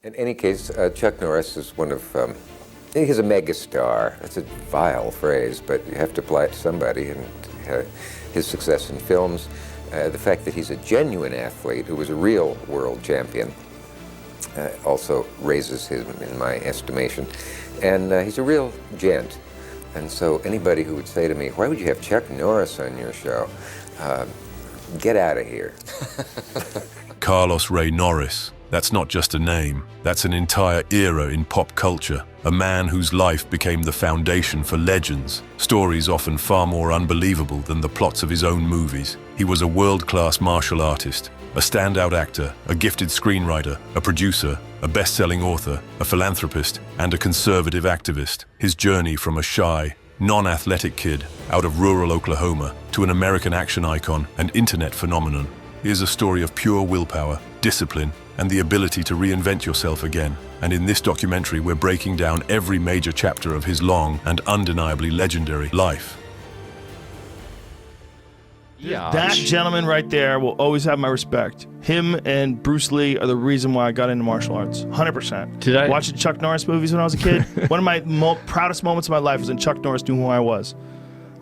In any case, Chuck Norris is one of, he's a megastar. That's a vile phrase, but you have to apply it to somebody, and his success in films, the fact that he's a genuine athlete who was a real world champion also raises him in my estimation. And he's a real gent. And so anybody who would say to me, why would you have Chuck Norris on your show? Get out of here. Carlos Ray Norris. That's not just a name, that's an entire era in pop culture. A man whose life became the foundation for legends, stories often far more unbelievable than the plots of his own movies. He was a world-class martial artist, a standout actor, a gifted screenwriter, a producer, a best-selling author, a philanthropist, and a conservative activist. His journey from a shy, non-athletic kid out of rural Oklahoma to an American action icon and internet phenomenon is a story of pure willpower, discipline, and the ability to reinvent yourself again. And in this documentary, we're breaking down every major chapter of his long and undeniably legendary life. Yeah, That gentleman right there will always have my respect. Him and Bruce Lee are the reason why I got into martial arts. 100%. Did I- Watching Chuck Norris movies when I was a kid, one of my proudest moments of my life was when Chuck Norris knew who I was.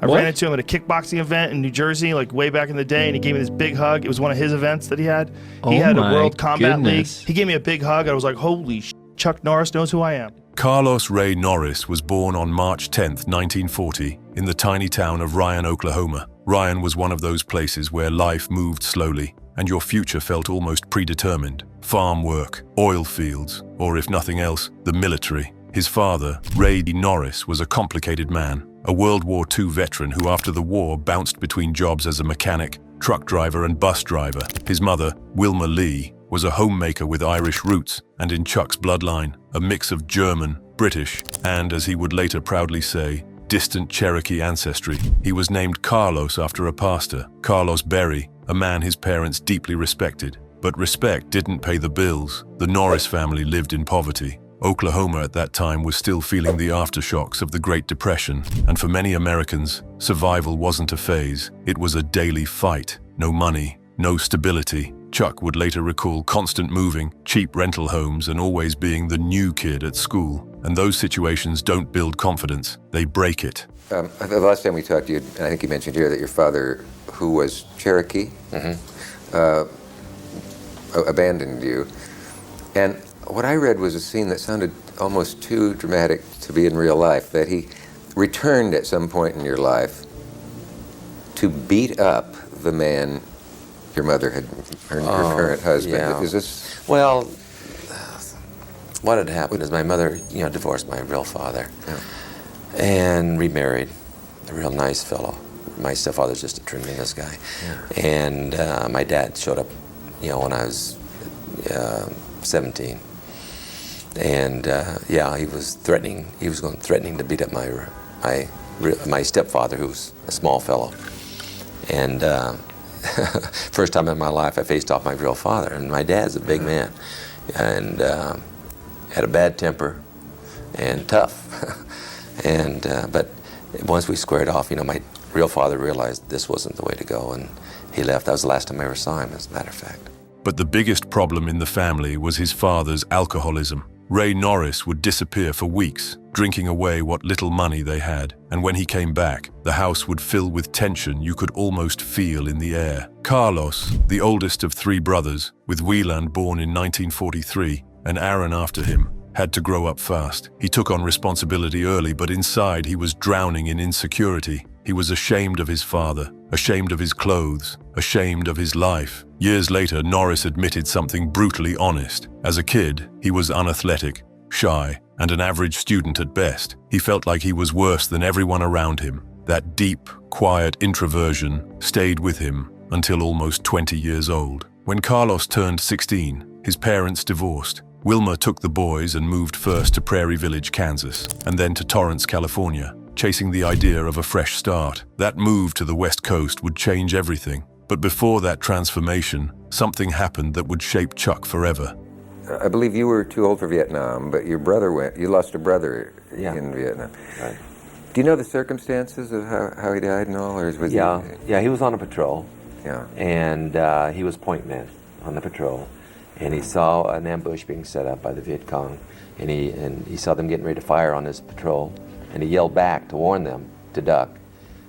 I What? ran into him at a kickboxing event in New Jersey, like way back in the day, and he gave me this big hug. It was one of his events that he had. He Oh had a my World Combat goodness. League. He gave me a big hug. I was like, holy Chuck Norris knows who I am. Carlos Ray Norris was born on March 10, 1940, in the tiny town of Ryan, Oklahoma. Ryan was one of those places where life moved slowly, and your future felt almost predetermined. Farm work, oil fields, or if nothing else, the military. His father, Ray Norris, was a complicated man, a World War II veteran who after the war bounced between jobs as a mechanic, truck driver, and bus driver. His mother, Wilma Lee, was a homemaker with Irish roots, and in Chuck's bloodline, a mix of German, British, and, as he would later proudly say, distant Cherokee ancestry. He was named Carlos after a pastor, Carlos Berry, a man his parents deeply respected. But respect didn't pay the bills. The Norris family lived in poverty. Oklahoma at that time was still feeling the aftershocks of the Great Depression, and for many Americans, survival wasn't a phase, it was a daily fight. No money, no stability. Chuck would later recall constant moving, cheap rental homes, and always being the new kid at school. And those situations don't build confidence, they break it. The last time we talked to you, and I think you mentioned here that your father, who was Cherokee, abandoned you. And what I read was a scene that sounded almost too dramatic to be in real life, that he returned at some point in your life to beat up the man your mother had, her current husband. Yeah. Is this? Well, what had happened is my mother, divorced my real father and remarried a real nice fellow. My stepfather's just a tremendous guy. Yeah. And my dad showed up, when I was 17. And he was threatening. He was threatening to beat up my stepfather, who was a small fellow. And first time in my life, I faced off my real father. And my dad's a big man, and had a bad temper, and tough. And but once we squared off, my real father realized this wasn't the way to go, and he left. That was the last time I ever saw him, as a matter of fact. But the biggest problem in the family was his father's alcoholism. Ray Norris would disappear for weeks, drinking away what little money they had. And when he came back, the house would fill with tension you could almost feel in the air. Carlos, the oldest of three brothers, with Wieland born in 1943 and Aaron after him, had to grow up fast. He took on responsibility early, but inside he was drowning in insecurity. He was ashamed of his father, ashamed of his clothes, ashamed of his life. Years later, Norris admitted something brutally honest. As a kid, he was unathletic, shy, and an average student at best. He felt like he was worse than everyone around him. That deep, quiet introversion stayed with him until almost 20 years old. When Carlos turned 16, his parents divorced. Wilma took the boys and moved first to Prairie Village, Kansas, and then to Torrance, California, chasing the idea of a fresh start. That move to the West Coast would change everything. But before that transformation, something happened that would shape Chuck forever. I believe you were too old for Vietnam, but your brother went. You lost a brother in Vietnam. Right. Do you know the circumstances of how he died and all, or was he? Yeah, he was on a patrol. Yeah. And he was point man on the patrol. and he saw an ambush being set up by the Viet Cong, and he saw them getting ready to fire on his patrol, and he yelled back to warn them to duck.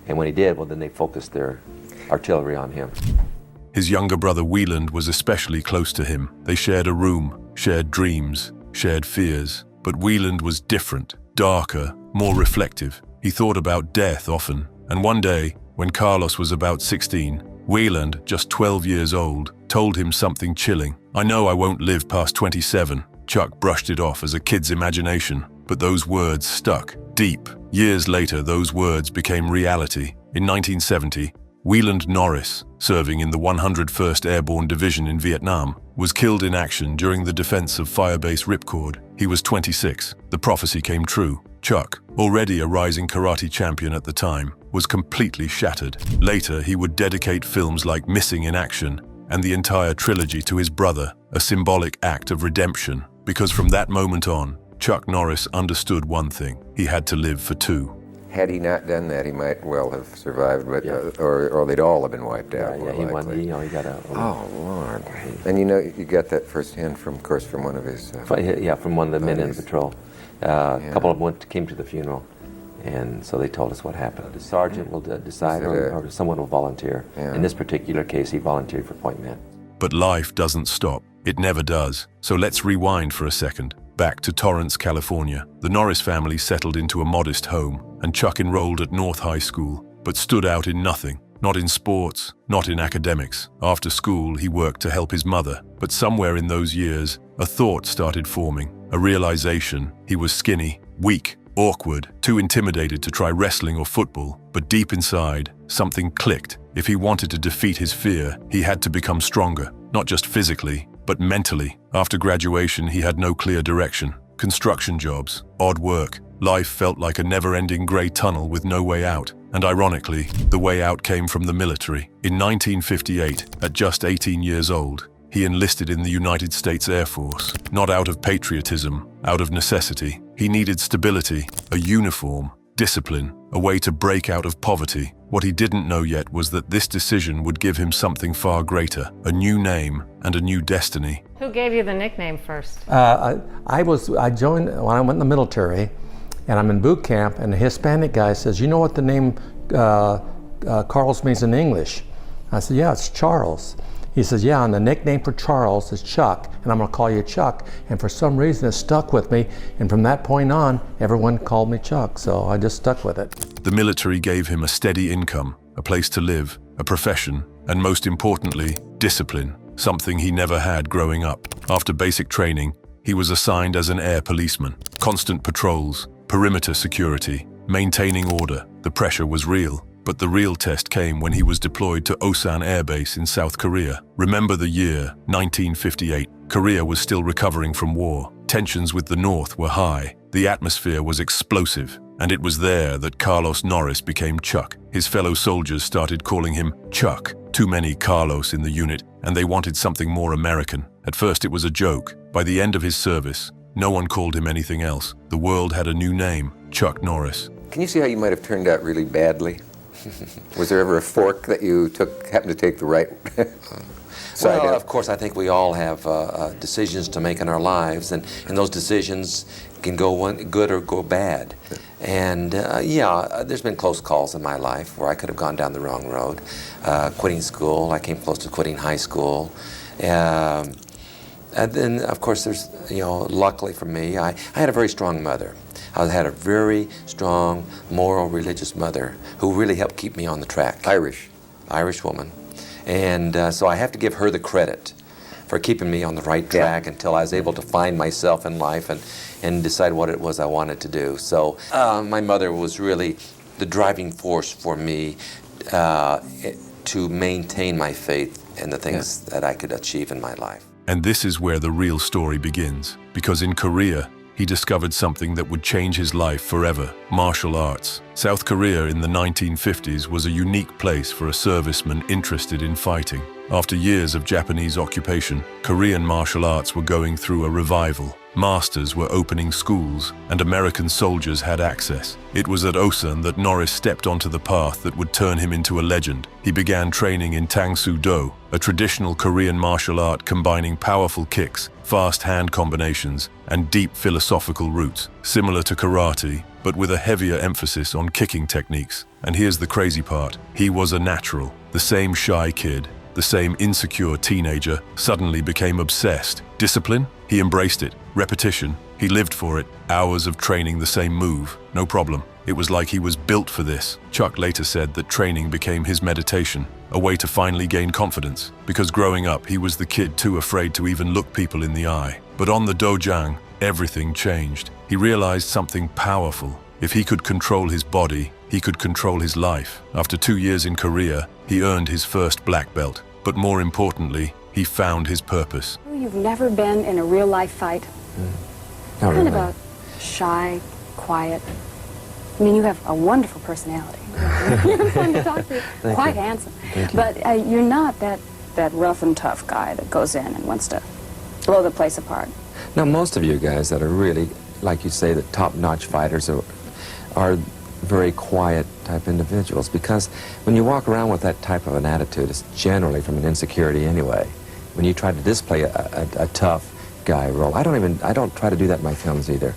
And when he did, well, then they focused their artillery on him. His younger brother Wieland was especially close to him. They shared a room, shared dreams, shared fears. But Wieland was different, darker, more reflective. He thought about death often. And one day, when Carlos was about 16, Wieland, just 12 years old, told him something chilling. "I know I won't live past 27. Chuck brushed it off as a kid's imagination, but those words stuck deep. Years later, those words became reality. In 1970, Wieland Norris, serving in the 101st Airborne Division in Vietnam, was killed in action during the defense of Firebase Ripcord. He was 26. The prophecy came true. Chuck, already a rising karate champion at the time, was completely shattered. Later, he would dedicate films like Missing in Action and the entire trilogy to his brother, a symbolic act of redemption. Because from that moment on, Chuck Norris understood one thing: he had to live for two. Had he not done that, he might well have survived, but or they'd all have been wiped out. Yeah, he won. He got out. Oh Lord! And you got that firsthand from one of his. From one of the men in the patrol. A couple of them came to the funeral, and so they told us what happened. The sergeant will decide, or someone will volunteer. Yeah. In this particular case, he volunteered for Point Man. But life doesn't stop. It never does. So let's rewind for a second. Back to Torrance, California. The Norris family settled into a modest home, and Chuck enrolled at North High School, but stood out in nothing. Not in sports, not in academics. After school, he worked to help his mother. But somewhere in those years, a thought started forming. A realization. He was skinny, weak, awkward, too intimidated to try wrestling or football. But deep inside, something clicked. If he wanted to defeat his fear, he had to become stronger. Not just physically, but mentally. After graduation, he had no clear direction. Construction jobs, odd work. Life felt like a never-ending grey tunnel with no way out. And ironically, the way out came from the military. In 1958, at just 18 years old, he enlisted in the United States Air Force. Not out of patriotism, out of necessity. He needed stability, a uniform, discipline, a way to break out of poverty. What he didn't know yet was that this decision would give him something far greater, a new name and a new destiny. Who gave you the nickname first? I joined when I went in the military, and I'm in boot camp, and a Hispanic guy says, "You know what the name Carlos means in English?" I said, "Yeah, it's Charles." He says, "Yeah, and the nickname for Charles is Chuck, and I'm gonna call you Chuck." And for some reason it stuck with me, and from that point on, everyone called me Chuck, so I just stuck with it. The military gave him a steady income, a place to live, a profession, and most importantly, discipline, something he never had growing up. After basic training, he was assigned as an air policeman. Constant patrols, perimeter security, maintaining order. The pressure was real. But the real test came when he was deployed to Osan Air Base in South Korea. Remember the year, 1958. Korea was still recovering from war. Tensions with the North were high. The atmosphere was explosive. And it was there that Carlos Norris became Chuck. His fellow soldiers started calling him Chuck. Too many Carlos in the unit, and they wanted something more American. At first it was a joke. By the end of his service, no one called him anything else. The world had a new name, Chuck Norris. Can you see how you might have turned out really badly? Was there ever a fork that you happened to take the right side Well, out? of course, I think we all have decisions to make in our lives, and those decisions can go good or go bad. And there's been close calls in my life where I could have gone down the wrong road. Quitting school, I came close to quitting high school. And then, of course, there's, luckily for me, I had a very strong mother. I had a very strong, moral, religious mother who really helped keep me on the track. Irish woman. And so I have to give her the credit for keeping me on the right track until I was able to find myself in life and decide what it was I wanted to do. So my mother was really the driving force for me to maintain my faith in the things that I could achieve in my life. And this is where the real story begins, because in Korea, he discovered something that would change his life forever: martial arts. South Korea in the 1950s was a unique place for a serviceman interested in fighting. After years of Japanese occupation, Korean martial arts were going through a revival. masters were opening schools, and American soldiers had access. It was at Osan that Norris stepped onto the path that would turn him into a legend. He began training in Tang Soo Do, a traditional Korean martial art combining powerful kicks, fast hand combinations, and deep philosophical roots, similar to karate, but with a heavier emphasis on kicking techniques. And here's the crazy part. He was a natural. The same shy kid, the same insecure teenager, suddenly became obsessed. Discipline? He embraced it. Repetition? He lived for it. Hours of training the same move. No problem. It was like he was built for this. Chuck later said that training became his meditation, a way to finally gain confidence, because growing up he was the kid too afraid to even look people in the eye. But on the dojang, everything changed. He realized something powerful. If he could control his body, he could control his life. After 2 years in Korea, he earned his first black belt. But more importantly, he found his purpose. You've never been in a real-life fight? Not Kind really. of a shy, quiet. I mean, you have a wonderful personality. You're fun to talk to. Quite handsome. But you're not that rough and tough guy that goes in and wants to blow the place apart. Now, most of you guys that are really, like you say, the top-notch fighters are very quiet type individuals, because when you walk around with that type of an attitude, it's generally from an insecurity anyway. When you try to display a tough guy role, I don't try to do that in my films either.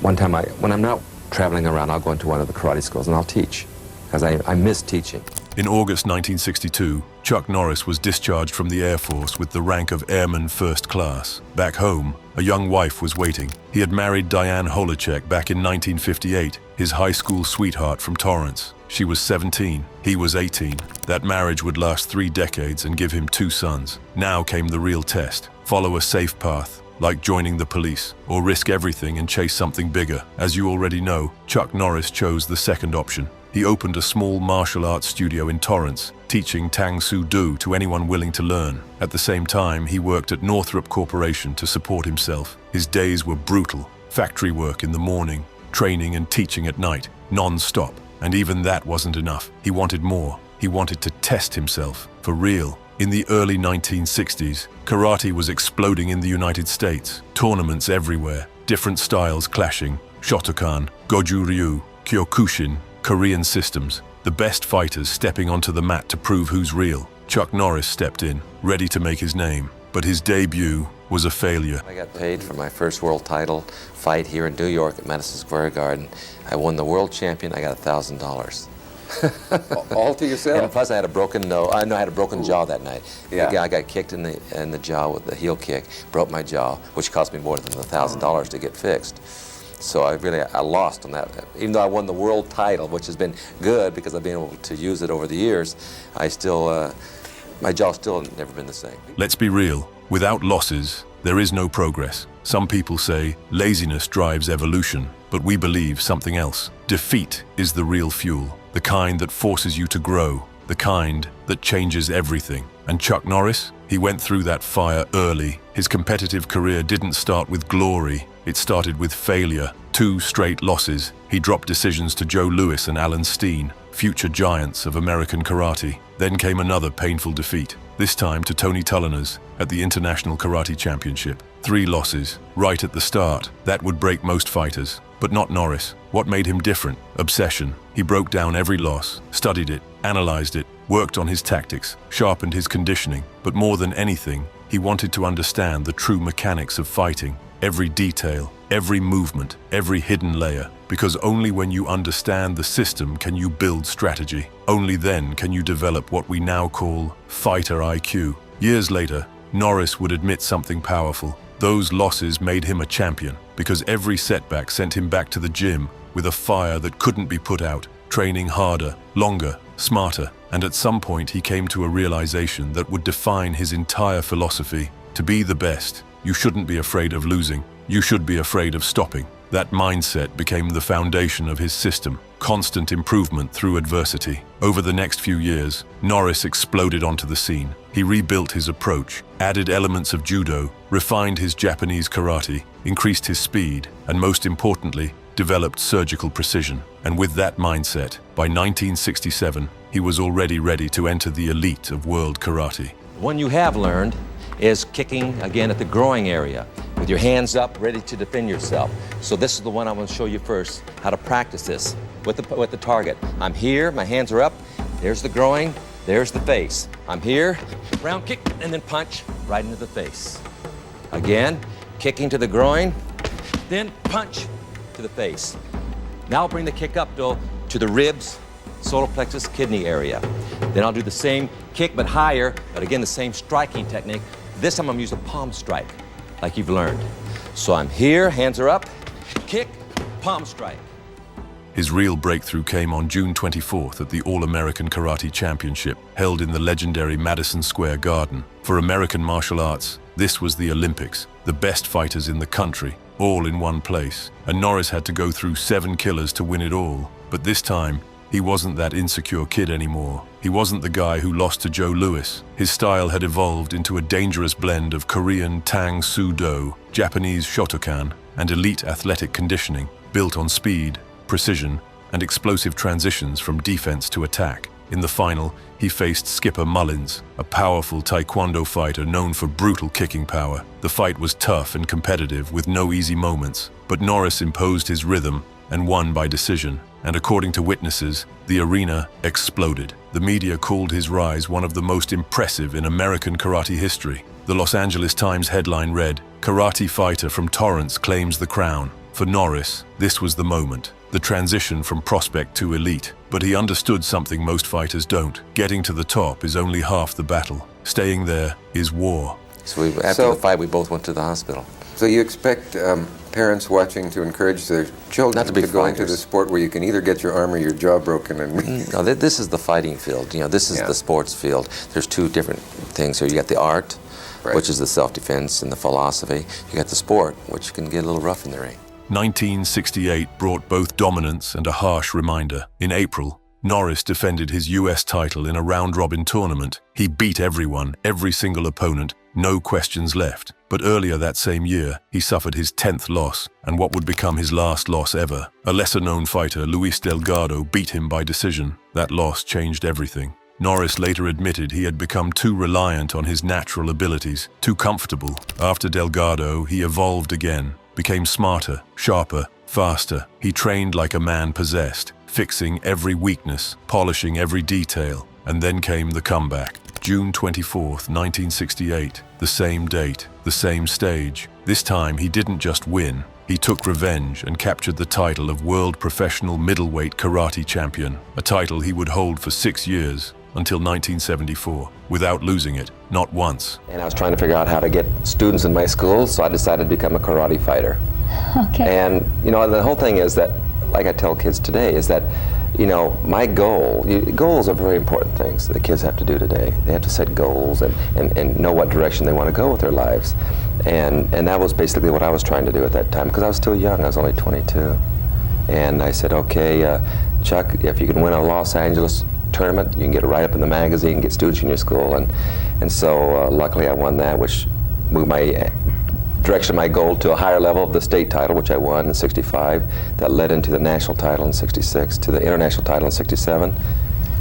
One time, when I'm not traveling around, I'll go into one of the karate schools and I'll teach, because I miss teaching. In August 1962, Chuck Norris was discharged from the Air Force with the rank of Airman First Class. Back home, a young wife was waiting. He had married Diane Holacek back in 1958, his high school sweetheart from Torrance. She was 17, he was 18. That marriage would last 3 decades and give him 2 sons. Now came the real test. Follow a safe path, like joining the police, or risk everything and chase something bigger. As you already know, Chuck Norris chose the second option. He opened a small martial arts studio in Torrance, teaching Tang Soo Do to anyone willing to learn. At the same time, he worked at Northrop Corporation to support himself. His days were brutal. Factory work in the morning, training and teaching at night, non-stop. And even that wasn't enough. He wanted more. He wanted to test himself, for real. In the early 1960s, karate was exploding in the United States. Tournaments everywhere, different styles clashing. Shotokan, Goju-ryu, Kyokushin, Korean systems. The best fighters stepping onto the mat to prove who's real. Chuck Norris stepped in, ready to make his name. But his debut was a failure. I got paid for my first world title fight here in New York at Madison Square Garden. I won the world champion. I got $1,000. All to yourself? And plus I had a broken nose. I had a broken jaw that night. Yeah. I got kicked in the jaw with the heel kick, broke my jaw, which cost me more than $1,000 to get fixed. So I lost on that. Even though I won the world title, which has been good because I've been able to use it over the years, I still, my jaw's still never been the same. Let's be real. Without losses, there is no progress. Some people say laziness drives evolution, but we believe something else. Defeat is the real fuel, the kind that forces you to grow, the kind that changes everything. And Chuck Norris, he went through that fire early. His competitive career didn't start with glory. It started with failure. 2 straight losses. He dropped decisions to Joe Louis and Alan Steen, future giants of American karate. Then came another painful defeat, this time to Tony Tulliners at the International Karate Championship. 3 losses, right at the start. That would break most fighters, but not Norris. What made him different? Obsession. He broke down every loss, studied it, analyzed it, worked on his tactics, sharpened his conditioning. But more than anything, he wanted to understand the true mechanics of fighting. Every detail, every movement, every hidden layer. Because only when you understand the system can you build strategy. Only then can you develop what we now call fighter IQ. Years later, Norris would admit something powerful. Those losses made him a champion, because every setback sent him back to the gym with a fire that couldn't be put out, training harder, longer, smarter. And at some point he came to a realization that would define his entire philosophy. To be the best, you shouldn't be afraid of losing. You should be afraid of stopping. That mindset became the foundation of his system. Constant improvement through adversity. Over the next few years, Norris exploded onto the scene. He rebuilt his approach, added elements of judo, refined his Japanese karate, increased his speed, and most importantly, developed surgical precision. And with that mindset, by 1967, he was already ready to enter the elite of world karate. One you have learned is kicking again at the groin area with your hands up, ready to defend yourself. So this is the one I want to show you first, how to practice this with the target. I'm here, my hands are up, there's the groin, there's the face. I'm here, round kick, and then punch right into the face. Again, kicking to the groin, then punch to the face. Now I'll bring the kick up to the ribs, solar plexus, kidney area. Then I'll do the same kick, but higher, but again, the same striking technique. This time I'm gonna use a palm strike, like you've learned. So I'm here, hands are up, kick, palm strike. His real breakthrough came on June 24th at the All-American Karate Championship, held in the legendary Madison Square Garden. For American martial arts, this was the Olympics, the best fighters in the country, all in one place. And Norris had to go through 7 killers to win it all. But this time, he wasn't that insecure kid anymore. He wasn't the guy who lost to Joe Louis. His style had evolved into a dangerous blend of Korean Tang Soo Do, Japanese Shotokan, and elite athletic conditioning, built on speed, precision, and explosive transitions from defense to attack. In the final, he faced Skipper Mullins, a powerful Taekwondo fighter known for brutal kicking power. The fight was tough and competitive, with no easy moments, but Norris imposed his rhythm and won by decision. And according to witnesses, the arena exploded. The media called his rise one of the most impressive in American karate history. The Los Angeles Times headline read, "Karate fighter from Torrance claims the crown." For Norris, this was the moment, the transition from prospect to elite. But he understood something most fighters don't. Getting to the top is only half the battle. Staying there is war. So after the fight, we both went to the hospital. So you expect parents watching to encourage their children Not to be go into fighters. the sport where you can either get your arm or your jaw broken and No, this is the fighting field. You know, this is Yeah. the sports field. There's two different things here. You got the art, Right. which is the self-defense and the philosophy. You got the sport, which can get a little rough in the ring. 1968 brought both dominance and a harsh reminder. In April, Norris defended his US title in a round-robin tournament. He beat everyone, every single opponent, no questions left. But earlier that same year, he suffered his 10th loss, and what would become his last loss ever. A lesser-known fighter, Luis Delgado, beat him by decision. That loss changed everything. Norris later admitted he had become too reliant on his natural abilities, too comfortable. After Delgado, he evolved again, became smarter, sharper, faster. He trained like a man possessed, fixing every weakness, polishing every detail. And then came the comeback. June 24th, 1968, the same date, the same stage. This time he didn't just win, he took revenge and captured the title of World Professional Middleweight Karate Champion, a title he would hold for 6 years, until 1974, without losing it, not once. And I was trying to figure out how to get students in my school, so I decided to become a karate fighter. Okay. And, you know, the whole thing is that, like I tell kids today, is that, you know, my goals are very important things that the kids have to do today. They have to set goals and know what direction they want to go with their lives. And that was basically what I was trying to do at that time, because I was still young. I was only 22. And I said, okay, Chuck, if you can win a Los Angeles tournament, you can get it right up in the magazine, get students in your school. And so luckily I won that, which moved my direction of my goal to a higher level of the state title, which I won in 65. That led into the national title in 66, to the international title in 67,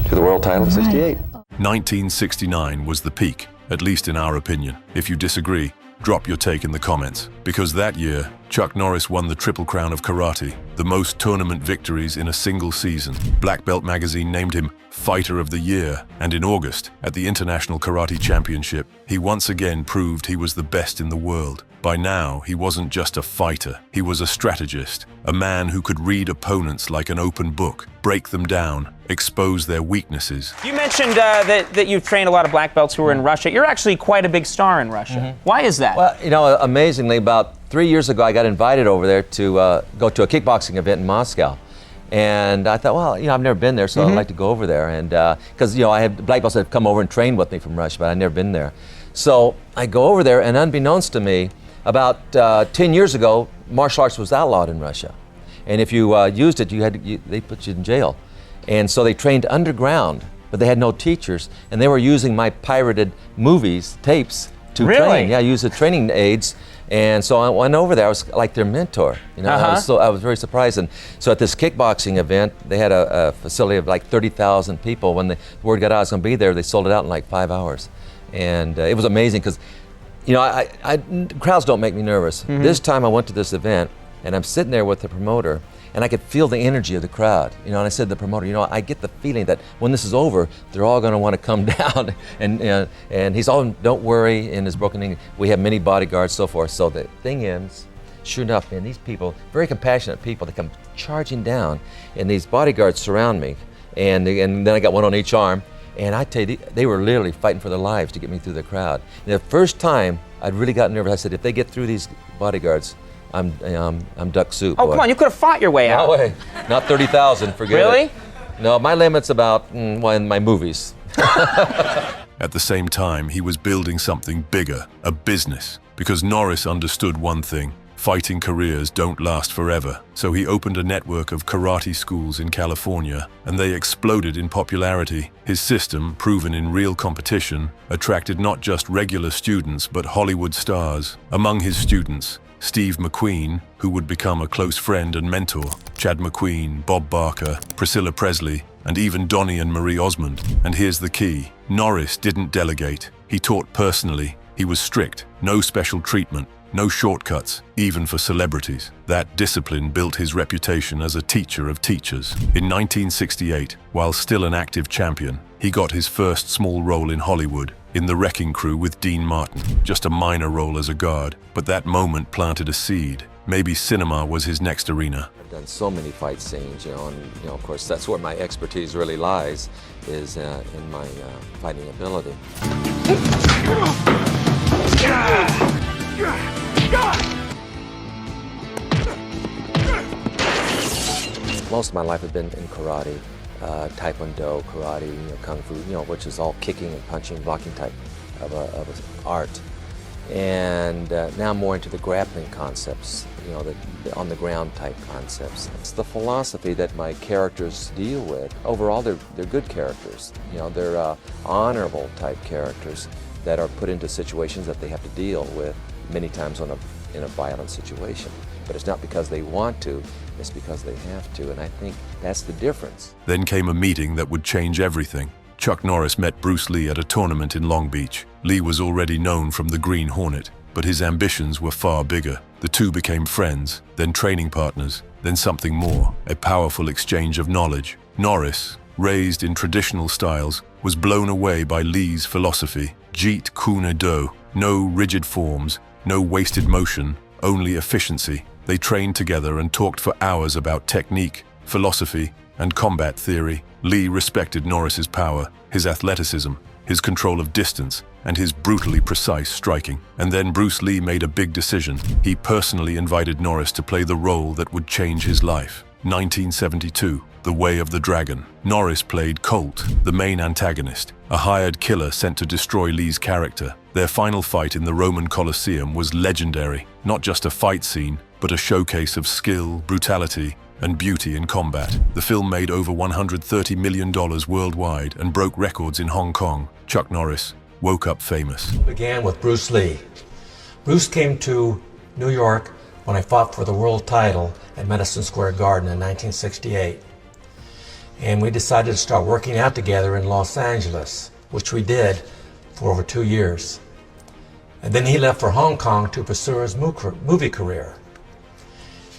to the world title in 68. 1969 was the peak, at least in our opinion. If you disagree, drop your take in the comments. Because that year, Chuck Norris won the Triple Crown of Karate, the most tournament victories in a single season. Black Belt magazine named him Fighter of the Year, and in August, at the International Karate Championship, he once again proved he was the best in the world. By now, he wasn't just a fighter, he was a strategist, a man who could read opponents like an open book, break them down, expose their weaknesses. You mentioned that you've trained a lot of black belts who were in Russia. You're actually quite a big star in Russia. Why is that? Well, you know, amazingly, about 3 years ago, I got invited over there to go to a kickboxing event in Moscow. And I thought, well, you know, I've never been there, so I'd like to go over there. And because, you know, I have black belts that have come over and trained with me from Russia, but I've never been there. So I go over there, and unbeknownst to me, about 10 years ago, martial arts was outlawed in Russia. And if you used it, they put you in jail. And so they trained underground, but they had no teachers. And they were using my pirated movies, tapes, to train. Yeah, use the training aids. And so I went over there. I was like their mentor. You know, I was very surprised. And so at this kickboxing event, they had a facility of like 30,000 people. When the word got out I was going to be there, they sold it out in like 5 hours. And it was amazing because You know, crowds don't make me nervous. This time I went to this event, and I'm sitting there with the promoter, and I could feel the energy of the crowd. You know, and I said to the promoter, you know, I get the feeling that when this is over, they're all going to want to come down. And he's all, don't worry, in his broken English, we have many bodyguards, so forth. So the thing ends, sure enough, man, these people, very compassionate people, they come charging down, and these bodyguards surround me, and then I got one on each arm. And I tell you, they were literally fighting for their lives to get me through the crowd. And the first time I'd really gotten nervous, I said, if they get through these bodyguards, I'm duck soup. Oh, boy. come on, you could have fought your way out. No way. Not 30,000, forget it. Really? No, my limit's about, well, in my movies. At the same time, he was building something bigger, a business, because Norris understood one thing. Fighting careers don't last forever, so he opened a network of karate schools in California, and they exploded in popularity. His system, proven in real competition, attracted not just regular students but Hollywood stars. Among his students, Steve McQueen, who would become a close friend and mentor, Chad McQueen, Bob Barker, Priscilla Presley, and even Donnie and Marie Osmond. And here's the key: Norris didn't delegate. He taught personally. He was strict, no special treatment. No shortcuts, even for celebrities. That discipline built his reputation as a teacher of teachers. In 1968, while still an active champion, he got his first small role in Hollywood, in The Wrecking Crew with Dean Martin, just a minor role as a guard. But that moment planted a seed. Maybe cinema was his next arena. I've done so many fight scenes, you know, and of course that's where my expertise really lies, is in my fighting ability. Most of my life has been in karate, taekwondo, karate, you know, kung fu, you know, which is all kicking and punching, blocking type of a art. And now I'm more into the grappling concepts, you know, the on the ground type concepts. It's the philosophy that my characters deal with. Overall, they're good characters. You know, they're honorable type characters that are put into situations that they have to deal with many times in a violent situation. But it's not because they want to, it's because they have to, and I think that's the difference. Then came a meeting that would change everything. Chuck Norris met Bruce Lee at a tournament in Long Beach. Lee was already known from the Green Hornet, but his ambitions were far bigger. The two became friends, then training partners, then something more, a powerful exchange of knowledge. Norris, raised in traditional styles, was blown away by Lee's philosophy. Jeet Kune Do, no rigid forms, no wasted motion, only efficiency. They trained together and talked for hours about technique, philosophy, and combat theory. Lee respected Norris's power, his athleticism, his control of distance, and his brutally precise striking. And then Bruce Lee made a big decision. He personally invited Norris to play the role that would change his life. 1972, The Way of the Dragon. Norris played Colt, the main antagonist, a hired killer sent to destroy Lee's character. Their final fight in the Roman Colosseum was legendary, not just a fight scene, but a showcase of skill, brutality, and beauty in combat. The film made over $130 million worldwide and broke records in Hong Kong. Chuck Norris woke up famous. Began with Bruce Lee. Bruce came to New York when I fought for the world title at Madison Square Garden in 1968. And we decided to start working out together in Los Angeles, which we did for over 2 years. And then he left for Hong Kong to pursue his movie career.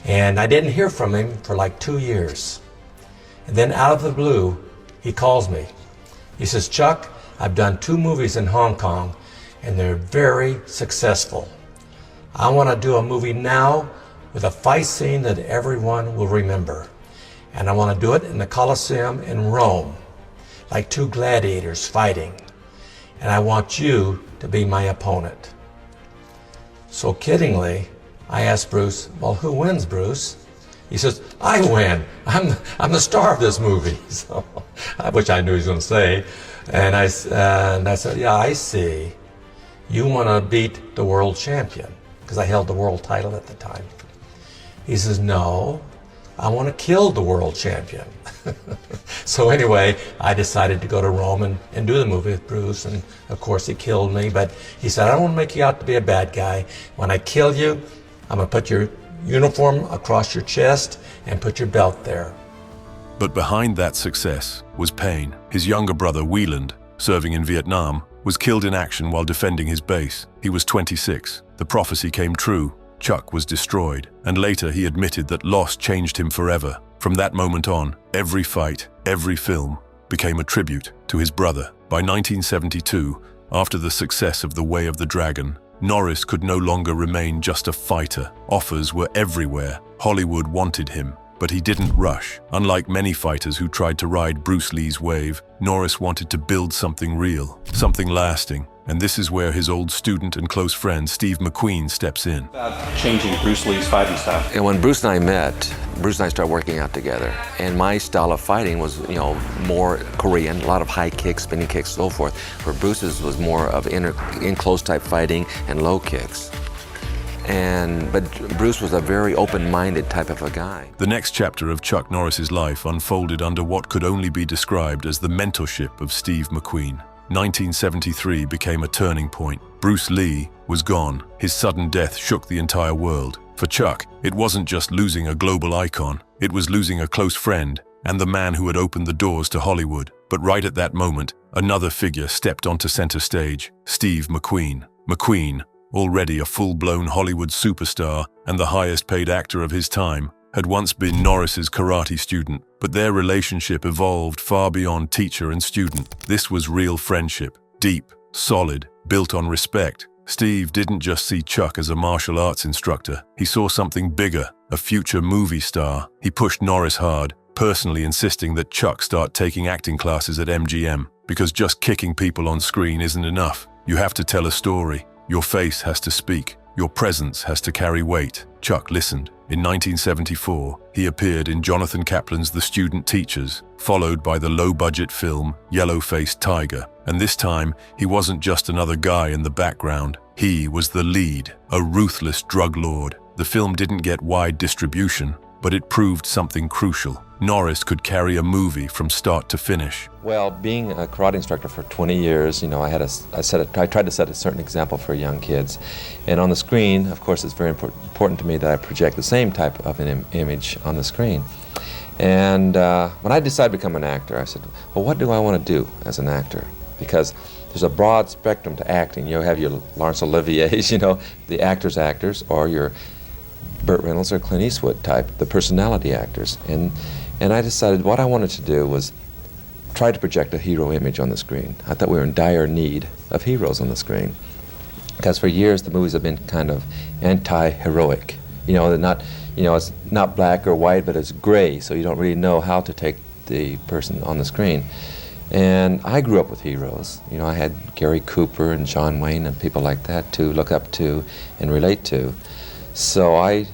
And I didn't hear from him for like 2 years. And then out of the blue, he calls me. He says, Chuck, I've done 2 movies in Hong Kong and they're very successful. I want to do a movie now with a fight scene that everyone will remember. And I want to do it in the Colosseum in Rome, like 2 gladiators fighting. And I want you to be my opponent. So kiddingly, I asked Bruce, well, who wins, Bruce? He says, I win. I'm the star of this movie. So, which I knew he was going to say. And I said, yeah, I see. You want to beat the world champion, because I held the world title at the time. He says, no, I want to kill the world champion. So anyway, I decided to go to Rome and do the movie with Bruce, and of course he killed me, but he said, I don't want to make you out to be a bad guy. When I kill you, I'm going to put your uniform across your chest and put your belt there. But behind that success was pain. His younger brother, Wieland, serving in Vietnam, was killed in action while defending his base. He was 26. The prophecy came true. Chuck was destroyed, and later he admitted that loss changed him forever. From that moment on, every fight, every film, became a tribute to his brother. By 1972, after the success of The Way of the Dragon, Norris could no longer remain just a fighter. Offers were everywhere. Hollywood wanted him, but he didn't rush. Unlike many fighters who tried to ride Bruce Lee's wave, Norris wanted to build something real, something lasting. And this is where his old student and close friend Steve McQueen steps in. About changing Bruce Lee's fighting style. And when Bruce and I met, Bruce and I started working out together. And my style of fighting was, more Korean, a lot of high kicks, spinning kicks, so forth. Where Bruce's was more of in-close type fighting and low kicks. But Bruce was a very open-minded type of a guy. The next chapter of Chuck Norris's life unfolded under what could only be described as the mentorship of Steve McQueen. 1973 became a turning point. Bruce Lee was gone. His sudden death shook the entire world. For Chuck, it wasn't just losing a global icon, it was losing a close friend and the man who had opened the doors to Hollywood. But right at that moment, another figure stepped onto center stage, Steve McQueen. McQueen, already a full-blown Hollywood superstar and the highest-paid actor of his time, had once been Norris's karate student, but their relationship evolved far beyond teacher and student. This was real friendship, deep, solid, built on respect. Steve didn't just see Chuck as a martial arts instructor. He saw something bigger, a future movie star. He pushed Norris hard, personally insisting that Chuck start taking acting classes at MGM, because just kicking people on screen isn't enough. You have to tell a story. Your face has to speak. Your presence has to carry weight. Chuck listened. In 1974, he appeared in Jonathan Kaplan's The Student Teachers, followed by the low-budget film Yellow-Faced Tiger. And this time, he wasn't just another guy in the background. He was the lead, a ruthless drug lord. The film didn't get wide distribution, but it proved something crucial. Norris could carry a movie from start to finish. Well, being a karate instructor for 20 years, I tried to set a certain example for young kids. And on the screen, of course, it's very important to me that I project the same type of an image on the screen. And when I decided to become an actor, I said, well, what do I want to do as an actor? Because there's a broad spectrum to acting. You have your Laurence Olivier's, the actors, or your Burt Reynolds or Clint Eastwood type, the personality actors. And I decided what I wanted to do was try to project a hero image on the screen. I thought we were in dire need of heroes on the screen. Because for years the movies have been kind of anti-heroic. They're not, it's not black or white, but it's gray, so you don't really know how to take the person on the screen. And I grew up with heroes. I had Gary Cooper and John Wayne and people like that to look up to and relate to. So I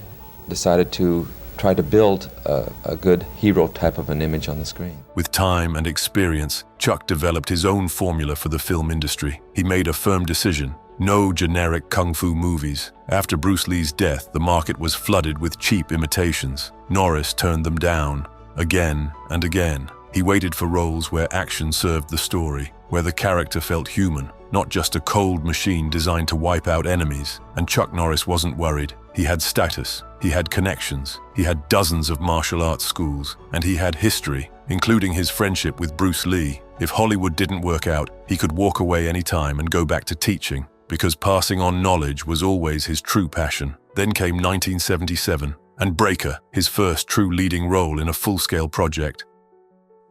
decided to try to build a good hero type of an image on the screen. With time and experience, Chuck developed his own formula for the film industry. He made a firm decision: no generic kung fu movies. After Bruce Lee's death, the market was flooded with cheap imitations. Norris turned them down, again and again. He waited for roles where action served the story, where the character felt human, not just a cold machine designed to wipe out enemies. And Chuck Norris wasn't worried. He had status, he had connections, he had dozens of martial arts schools, and he had history, including his friendship with Bruce Lee. If Hollywood didn't work out, he could walk away anytime and go back to teaching, because passing on knowledge was always his true passion. Then came 1977, and Breaker, his first true leading role in a full-scale project.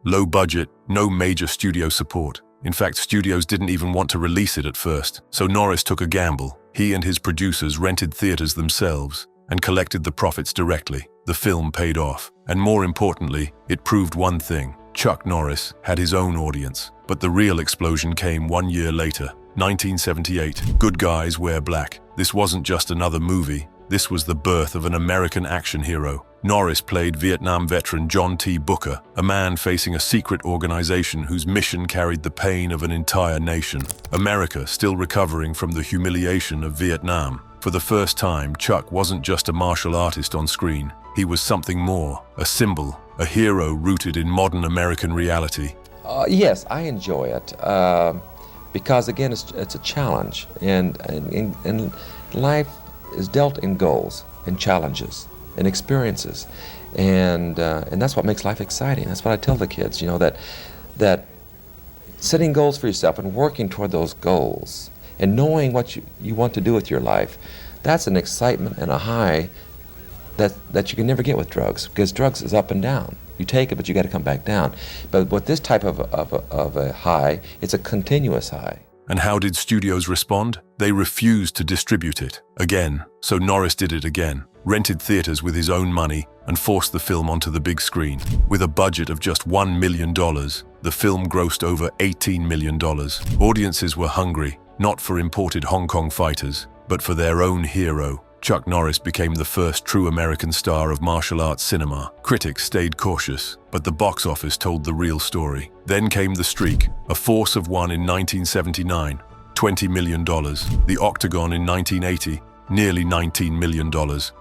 Low budget, no major studio support. In fact, studios didn't even want to release it at first, so Norris took a gamble. He and his producers rented theaters themselves and collected the profits directly. The film paid off, and more importantly, it proved one thing: Chuck Norris had his own audience. But the real explosion came 1 year later, 1978, Good Guys Wear Black. This wasn't just another movie, this was the birth of an American action hero. Norris played Vietnam veteran John T. Booker, a man facing a secret organization whose mission carried the pain of an entire nation. America still recovering from the humiliation of Vietnam. For the first time, Chuck wasn't just a martial artist on screen. He was something more, a symbol, a hero rooted in modern American reality. Yes, I enjoy it because, again, it's a challenge, and life is dealt in goals and challenges and experiences, and that's what makes life exciting. That's what I tell the kids, that setting goals for yourself and working toward those goals and knowing what you want to do with your life, that's an excitement and a high that you can never get with drugs, because drugs is up and down. You take it, but you got to come back down. But with this type of a high, it's a continuous high. And how did studios respond? They refused to distribute it. Again, so Norris did it again, rented theaters with his own money and forced the film onto the big screen. With a budget of just $1 million, the film grossed over $18 million. Audiences were hungry, not for imported Hong Kong fighters, but for their own hero. Chuck Norris became the first true American star of martial arts cinema. Critics stayed cautious, but the box office told the real story. Then came The Streak, A Force of One in 1979, $20 million. The Octagon in 1980, nearly $19 million.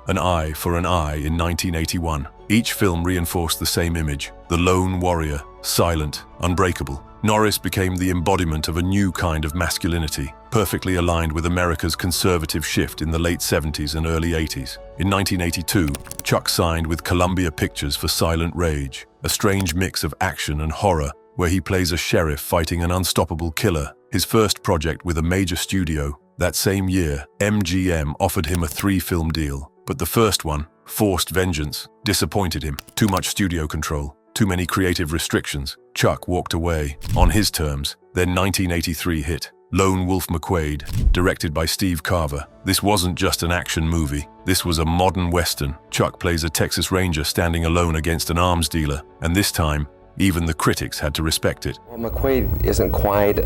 An Eye for an Eye in 1981. Each film reinforced the same image: the lone warrior, silent, unbreakable. Norris became the embodiment of a new kind of masculinity, perfectly aligned with America's conservative shift in the late 70s and early 80s. In 1982, Chuck signed with Columbia Pictures for Silent Rage, a strange mix of action and horror where he plays a sheriff fighting an unstoppable killer. His first project with a major studio. That same year, MGM offered him a 3-film deal, but the first one, Forced Vengeance, disappointed him. Too much studio control, too many creative restrictions. Chuck walked away, on his terms. Then 1983 hit, Lone Wolf McQuade, directed by Steve Carver. This wasn't just an action movie. This was a modern Western. Chuck plays a Texas Ranger standing alone against an arms dealer, and this time, even the critics had to respect it. Well, McQuade isn't quite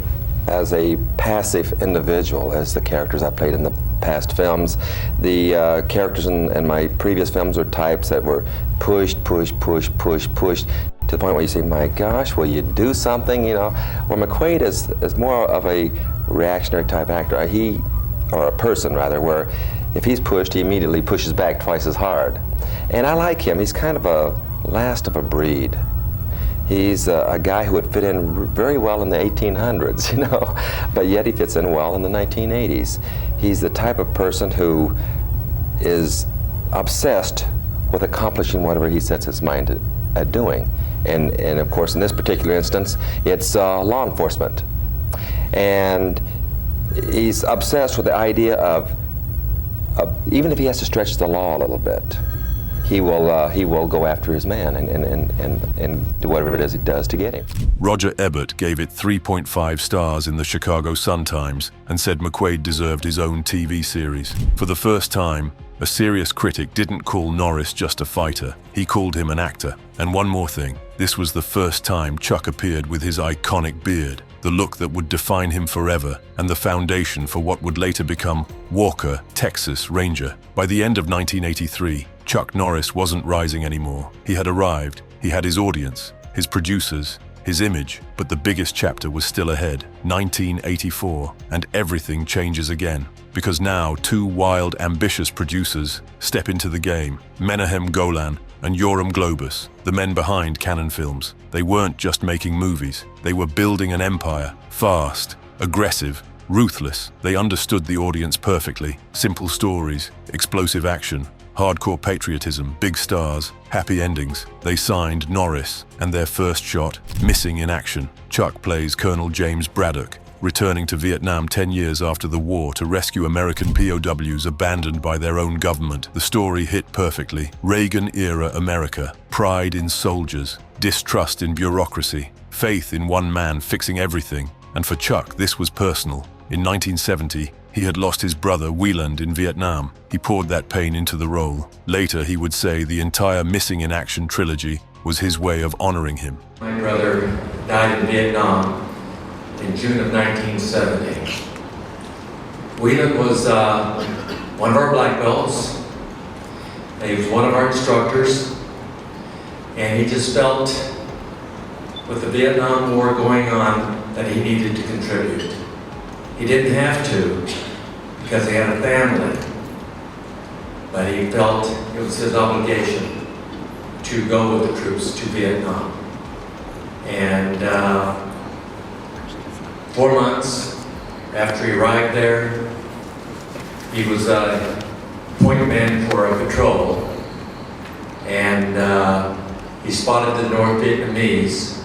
as a passive individual as the characters I played in the past films. The characters in my previous films were types that were pushed, to the point where you say, my gosh, will you do something, you know? Well, McQuade is more of a reactionary type actor. Or a person rather, where if he's pushed, he immediately pushes back twice as hard. And I like him. He's kind of a last of a breed. He's a guy who would fit in very well in the 1800s, you know, but yet he fits in well in the 1980s. He's the type of person who is obsessed with accomplishing whatever he sets his mind at doing. And of course, in this particular instance, it's law enforcement. And he's obsessed with the idea of even if he has to stretch the law a little bit, he will go after his man and do whatever it is he does to get him. Roger Ebert gave it 3.5 stars in the Chicago Sun-Times and said McQuade deserved his own TV series. For the first time, a serious critic didn't call Norris just a fighter. He called him an actor. And one more thing, this was the first time Chuck appeared with his iconic beard, the look that would define him forever and the foundation for what would later become Walker, Texas Ranger. By the end of 1983, Chuck Norris wasn't rising anymore. He had arrived, he had his audience, his producers, his image, but the biggest chapter was still ahead, 1984, and everything changes again. Because now 2 wild, ambitious producers step into the game, Menahem Golan and Yoram Globus, the men behind Cannon Films. They weren't just making movies, they were building an empire, fast, aggressive, ruthless. They understood the audience perfectly. Simple stories, explosive action, hardcore patriotism, big stars, happy endings. They signed Norris, and their first shot, Missing in Action. Chuck plays Colonel James Braddock, returning to Vietnam 10 years after the war to rescue American POWs abandoned by their own government. The story hit perfectly. Reagan-era America, pride in soldiers, distrust in bureaucracy, faith in one man fixing everything. And for Chuck, this was personal. In 1970, he had lost his brother Wieland in Vietnam. He poured that pain into the role. Later, he would say the entire Missing in Action trilogy was his way of honoring him. My brother died in Vietnam in June of 1970. Wieland was one of our black belts. He was one of our instructors. And he just felt, with the Vietnam War going on, that he needed to contribute. He didn't have to, because he had a family, but he felt it was his obligation to go with the troops to Vietnam. And 4 months after he arrived there, he was a point man for a patrol, and he spotted the North Vietnamese,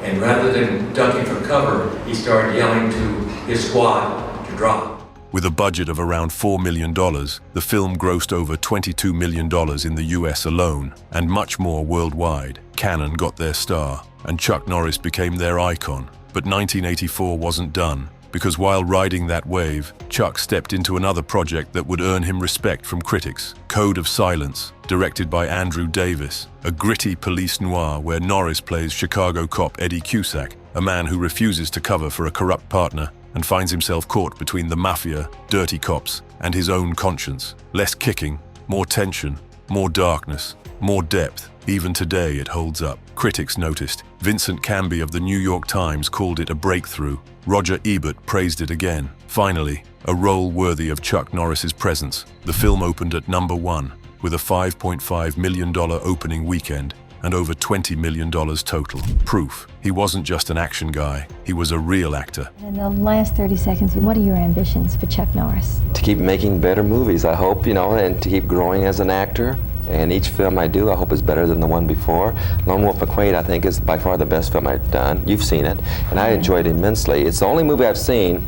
and rather than ducking for cover, he started yelling to his squad to drop. With a budget of around $4 million, the film grossed over $22 million in the US alone, and much more worldwide. Cannon got their star, and Chuck Norris became their icon. But 1984 wasn't done, because while riding that wave, Chuck stepped into another project that would earn him respect from critics. Code of Silence, directed by Andrew Davis, a gritty police noir where Norris plays Chicago cop Eddie Cusack, a man who refuses to cover for a corrupt partner and finds himself caught between the mafia, dirty cops, and his own conscience. Less kicking, more tension, more darkness, more depth. Even today it holds up. Critics noticed. Vincent Canby of the New York Times called it a breakthrough. Roger Ebert praised it again. Finally, a role worthy of Chuck Norris's presence. The film opened at #1 with a $5.5 million opening weekend and over $20 million total. Proof he wasn't just an action guy, he was a real actor. In the last 30 seconds, what are your ambitions for Chuck Norris? To keep making better movies, I hope, and to keep growing as an actor. And each film I do, I hope is better than the one before. Lone Wolf McQuade, I think, is by far the best film I've done. You've seen it, and I enjoyed it immensely. It's the only movie I've seen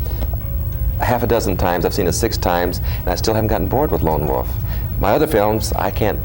half a dozen times. I've seen it 6 times, and I still haven't gotten bored with Lone Wolf. My other films, I can't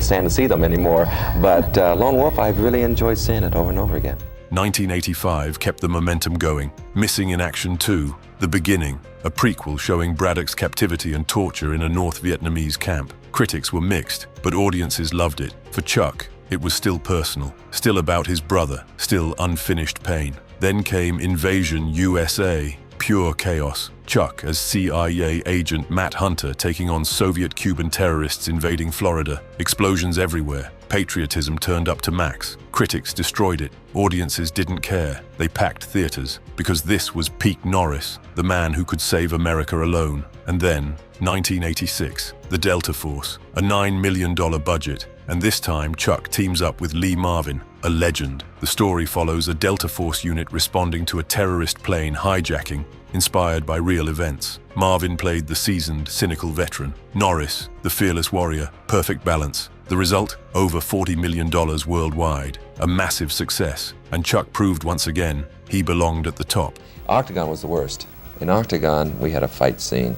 stand to see them anymore, but Lone Wolf, I've really enjoyed seeing it over and over again. 1985 kept the momentum going. Missing in Action 2, The Beginning, a prequel showing Braddock's captivity and torture in a North Vietnamese camp. Critics were mixed, but audiences loved it. For Chuck, it was still personal, still about his brother, still unfinished pain. Then came Invasion USA, pure chaos. Chuck as CIA agent Matt Hunter taking on Soviet-Cuban terrorists invading Florida. Explosions everywhere. Patriotism turned up to max. Critics destroyed it. Audiences didn't care. They packed theaters because this was peak Norris, the man who could save America alone. And then, 1986, the Delta Force, a $9 million budget. And this time, Chuck teams up with Lee Marvin, a legend. The story follows a Delta Force unit responding to a terrorist plane hijacking, inspired by real events. Marvin played the seasoned, cynical veteran. Norris, the fearless warrior, perfect balance. The result? Over $40 million worldwide. A massive success. And Chuck proved once again he belonged at the top. Octagon was the worst. In Octagon, we had a fight scene.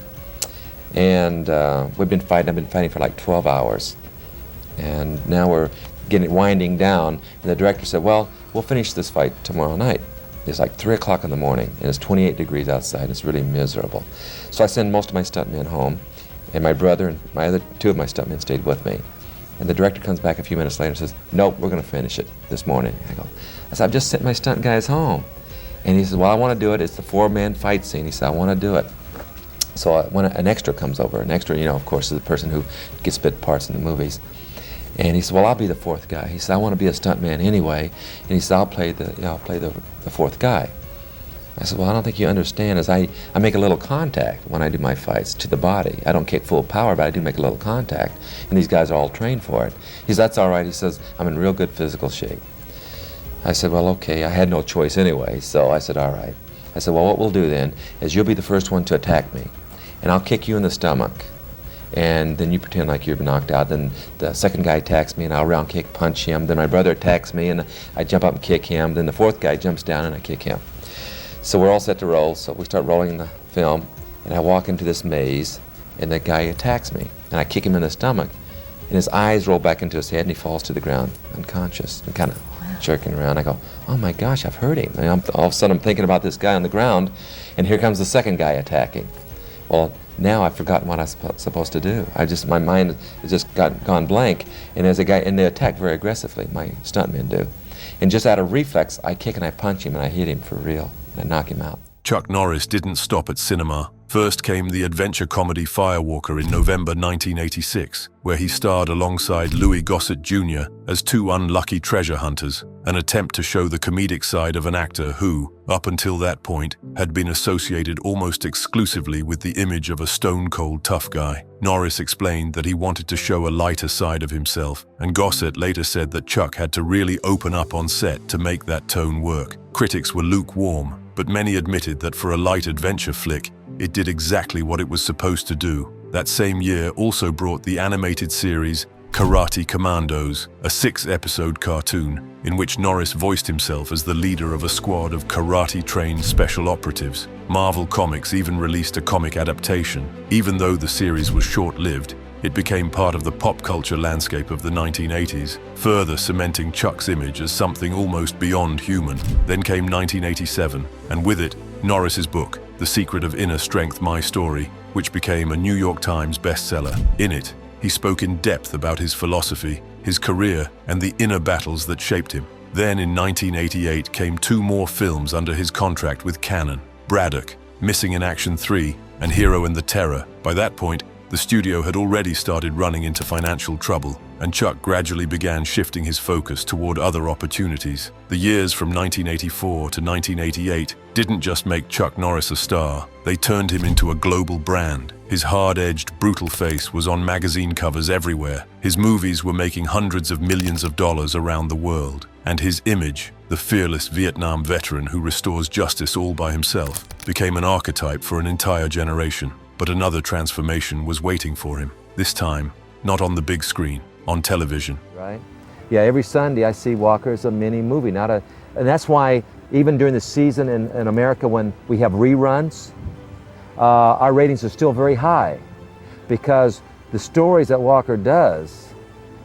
And I've been fighting for like 12 hours. And now we're winding down. And the director said, well, we'll finish this fight tomorrow night. It's like 3 o'clock in the morning, and it's 28 degrees outside. It's really miserable. So I send most of my stuntmen home, and my brother and my other 2 of my stuntmen stayed with me. And the director comes back a few minutes later and says, nope, we're going to finish it this morning. I said, I've just sent my stunt guys home. And he says, well, I want to do it. It's the 4-man fight scene. He said, I want to do it. So when an extra comes over, an extra, of course, is the person who gets bit parts in the movies. And he said, well, I'll be the 4th guy. He said, I want to be a stuntman anyway. And he said, I'll play the 4th guy. I said, well, I don't think you understand, is I make a little contact when I do my fights to the body. I don't kick full power, but I do make a little contact. And these guys are all trained for it. He says, that's all right. He says, I'm in real good physical shape. I said, well, okay. I had no choice anyway, so I said, all right. I said, well, what we'll do then is you'll be the first one to attack me, and I'll kick you in the stomach. And then you pretend like you've been knocked out. Then the second guy attacks me, and I'll round kick, punch him. Then my brother attacks me, and I jump up and kick him. Then the 4th guy jumps down, and I kick him. So we're all set to roll. So we start rolling the film, and I walk into this maze, and the guy attacks me, and I kick him in the stomach, and his eyes roll back into his head, and he falls to the ground, unconscious, and kind of jerking around. I go, oh my gosh, I've hurt him. And all of a sudden, I'm thinking about this guy on the ground, and here comes the second guy attacking. Well, now I've forgotten what I'm supposed to do. My mind has just gone blank. And and they attack very aggressively, my stuntmen do. And just out of reflex, I kick and I punch him and I hit him for real. And I knock him out. Chuck Norris didn't stop at cinema. First came the adventure comedy Firewalker in November 1986, where he starred alongside Louis Gossett Jr. as 2 unlucky treasure hunters, an attempt to show the comedic side of an actor who, up until that point, had been associated almost exclusively with the image of a stone-cold tough guy. Norris explained that he wanted to show a lighter side of himself, and Gossett later said that Chuck had to really open up on set to make that tone work. Critics were lukewarm, but many admitted that for a light adventure flick, it did exactly what it was supposed to do. That same year also brought the animated series Karate Commandos, a 6-episode cartoon in which Norris voiced himself as the leader of a squad of karate-trained special operatives. Marvel Comics even released a comic adaptation. Even though the series was short-lived, it became part of the pop culture landscape of the 1980s, further cementing Chuck's image as something almost beyond human. Then came 1987, and with it, Norris's book, The Secret of Inner Strength, My Story, which became a New York Times bestseller. In it, he spoke in depth about his philosophy, his career, and the inner battles that shaped him. Then in 1988 came 2 more films under his contract with Canon, Braddock, Missing in Action 3, and Hero and the Terror. By that point, the studio had already started running into financial trouble, and Chuck gradually began shifting his focus toward other opportunities. The years from 1984 to 1988 didn't just make Chuck Norris a star, they turned him into a global brand. His hard-edged, brutal face was on magazine covers everywhere. His movies were making hundreds of millions of dollars around the world. And his image, the fearless Vietnam veteran who restores justice all by himself, became an archetype for an entire generation. But another transformation was waiting for him. This time, not on the big screen, on television. Right? Yeah, every Sunday I see Walker as a mini movie, and that's why even during the season in America when we have reruns, our ratings are still very high because the stories that Walker does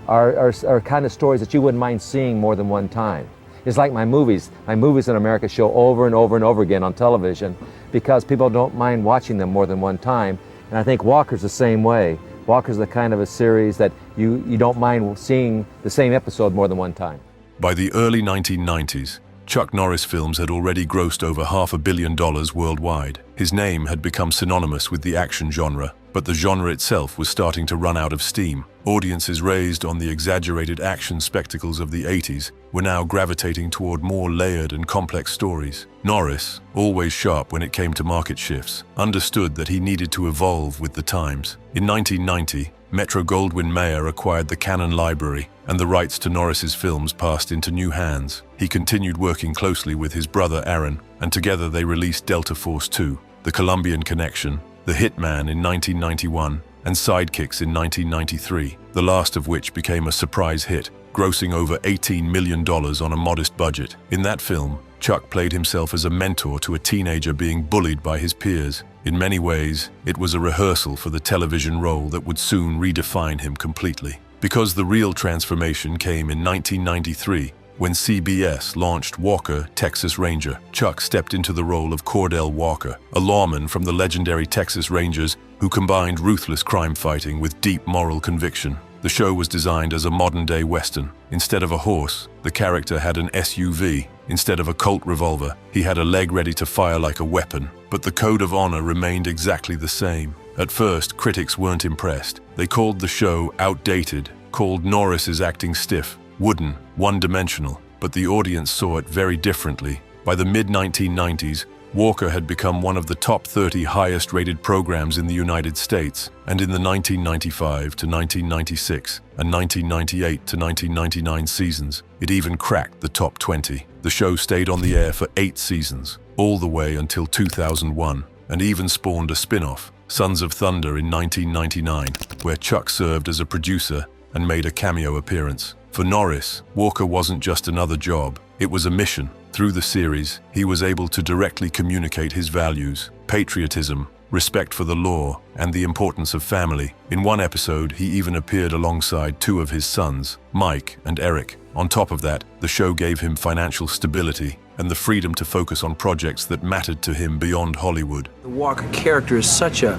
are kind of stories that you wouldn't mind seeing more than one time. It's like my movies. My movies in America show over and over and over again on television because people don't mind watching them more than one time. And I think Walker's the same way. Walker's the kind of a series that you don't mind seeing the same episode more than one time. By the early 1990s, Chuck Norris films had already grossed over $500 million worldwide. His name had become synonymous with the action genre, but the genre itself was starting to run out of steam. Audiences raised on the exaggerated action spectacles of the 80s were now gravitating toward more layered and complex stories. Norris, always sharp when it came to market shifts, understood that he needed to evolve with the times. In 1990, Metro-Goldwyn-Mayer acquired the Canon library, and the rights to Norris's films passed into new hands. He continued working closely with his brother Aaron, and together they released Delta Force 2, The Colombian Connection, The Hitman in 1991, and Sidekicks in 1993, the last of which became a surprise hit, grossing over $18 million on a modest budget. In that film, Chuck played himself as a mentor to a teenager being bullied by his peers. In many ways, it was a rehearsal for the television role that would soon redefine him completely. Because the real transformation came in 1993, when CBS launched Walker, Texas Ranger. Chuck stepped into the role of Cordell Walker, a lawman from the legendary Texas Rangers who combined ruthless crime fighting with deep moral conviction. The show was designed as a modern-day Western. Instead of a horse, the character had an SUV. Instead of a Colt revolver, he had a leg ready to fire like a weapon. But the code of honor remained exactly the same. At first, critics weren't impressed. They called the show outdated, called Norris's acting stiff, wooden, one-dimensional, but the audience saw it very differently. By the mid-1990s, Walker had become one of the top 30 highest-rated programs in the United States, and in the 1995 to 1996 and 1998 to 1999 seasons, it even cracked the top 20. The show stayed on the air for 8 seasons, all the way until 2001, and even spawned a spin-off, Sons of Thunder in 1999, where Chuck served as a producer and made a cameo appearance. For Norris, Walker wasn't just another job, it was a mission. Through the series, he was able to directly communicate his values, patriotism, respect for the law, and the importance of family. In one episode, he even appeared alongside 2 of his sons, Mike and Eric. On top of that, the show gave him financial stability and the freedom to focus on projects that mattered to him beyond Hollywood. The Walker character is such a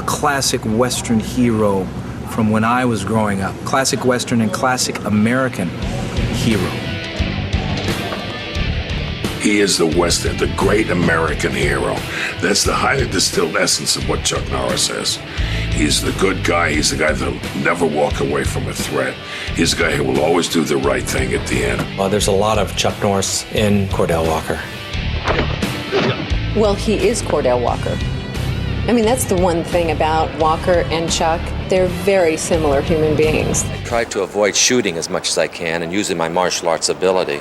classic Western hero from when I was growing up. Classic Western and classic American hero. He is the Western, the great American hero. That's the highly distilled essence of what Chuck Norris is. He's the good guy. He's the guy that'll never walk away from a threat. He's the guy who will always do the right thing at the end. Well, there's a lot of Chuck Norris in Cordell Walker. Well, he is Cordell Walker. I mean, that's the one thing about Walker and Chuck. They're very similar human beings. I try to avoid shooting as much as I can and using my martial arts ability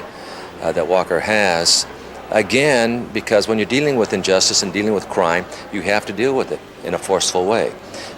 that Walker has. Again, because when you're dealing with injustice and dealing with crime, you have to deal with it in a forceful way.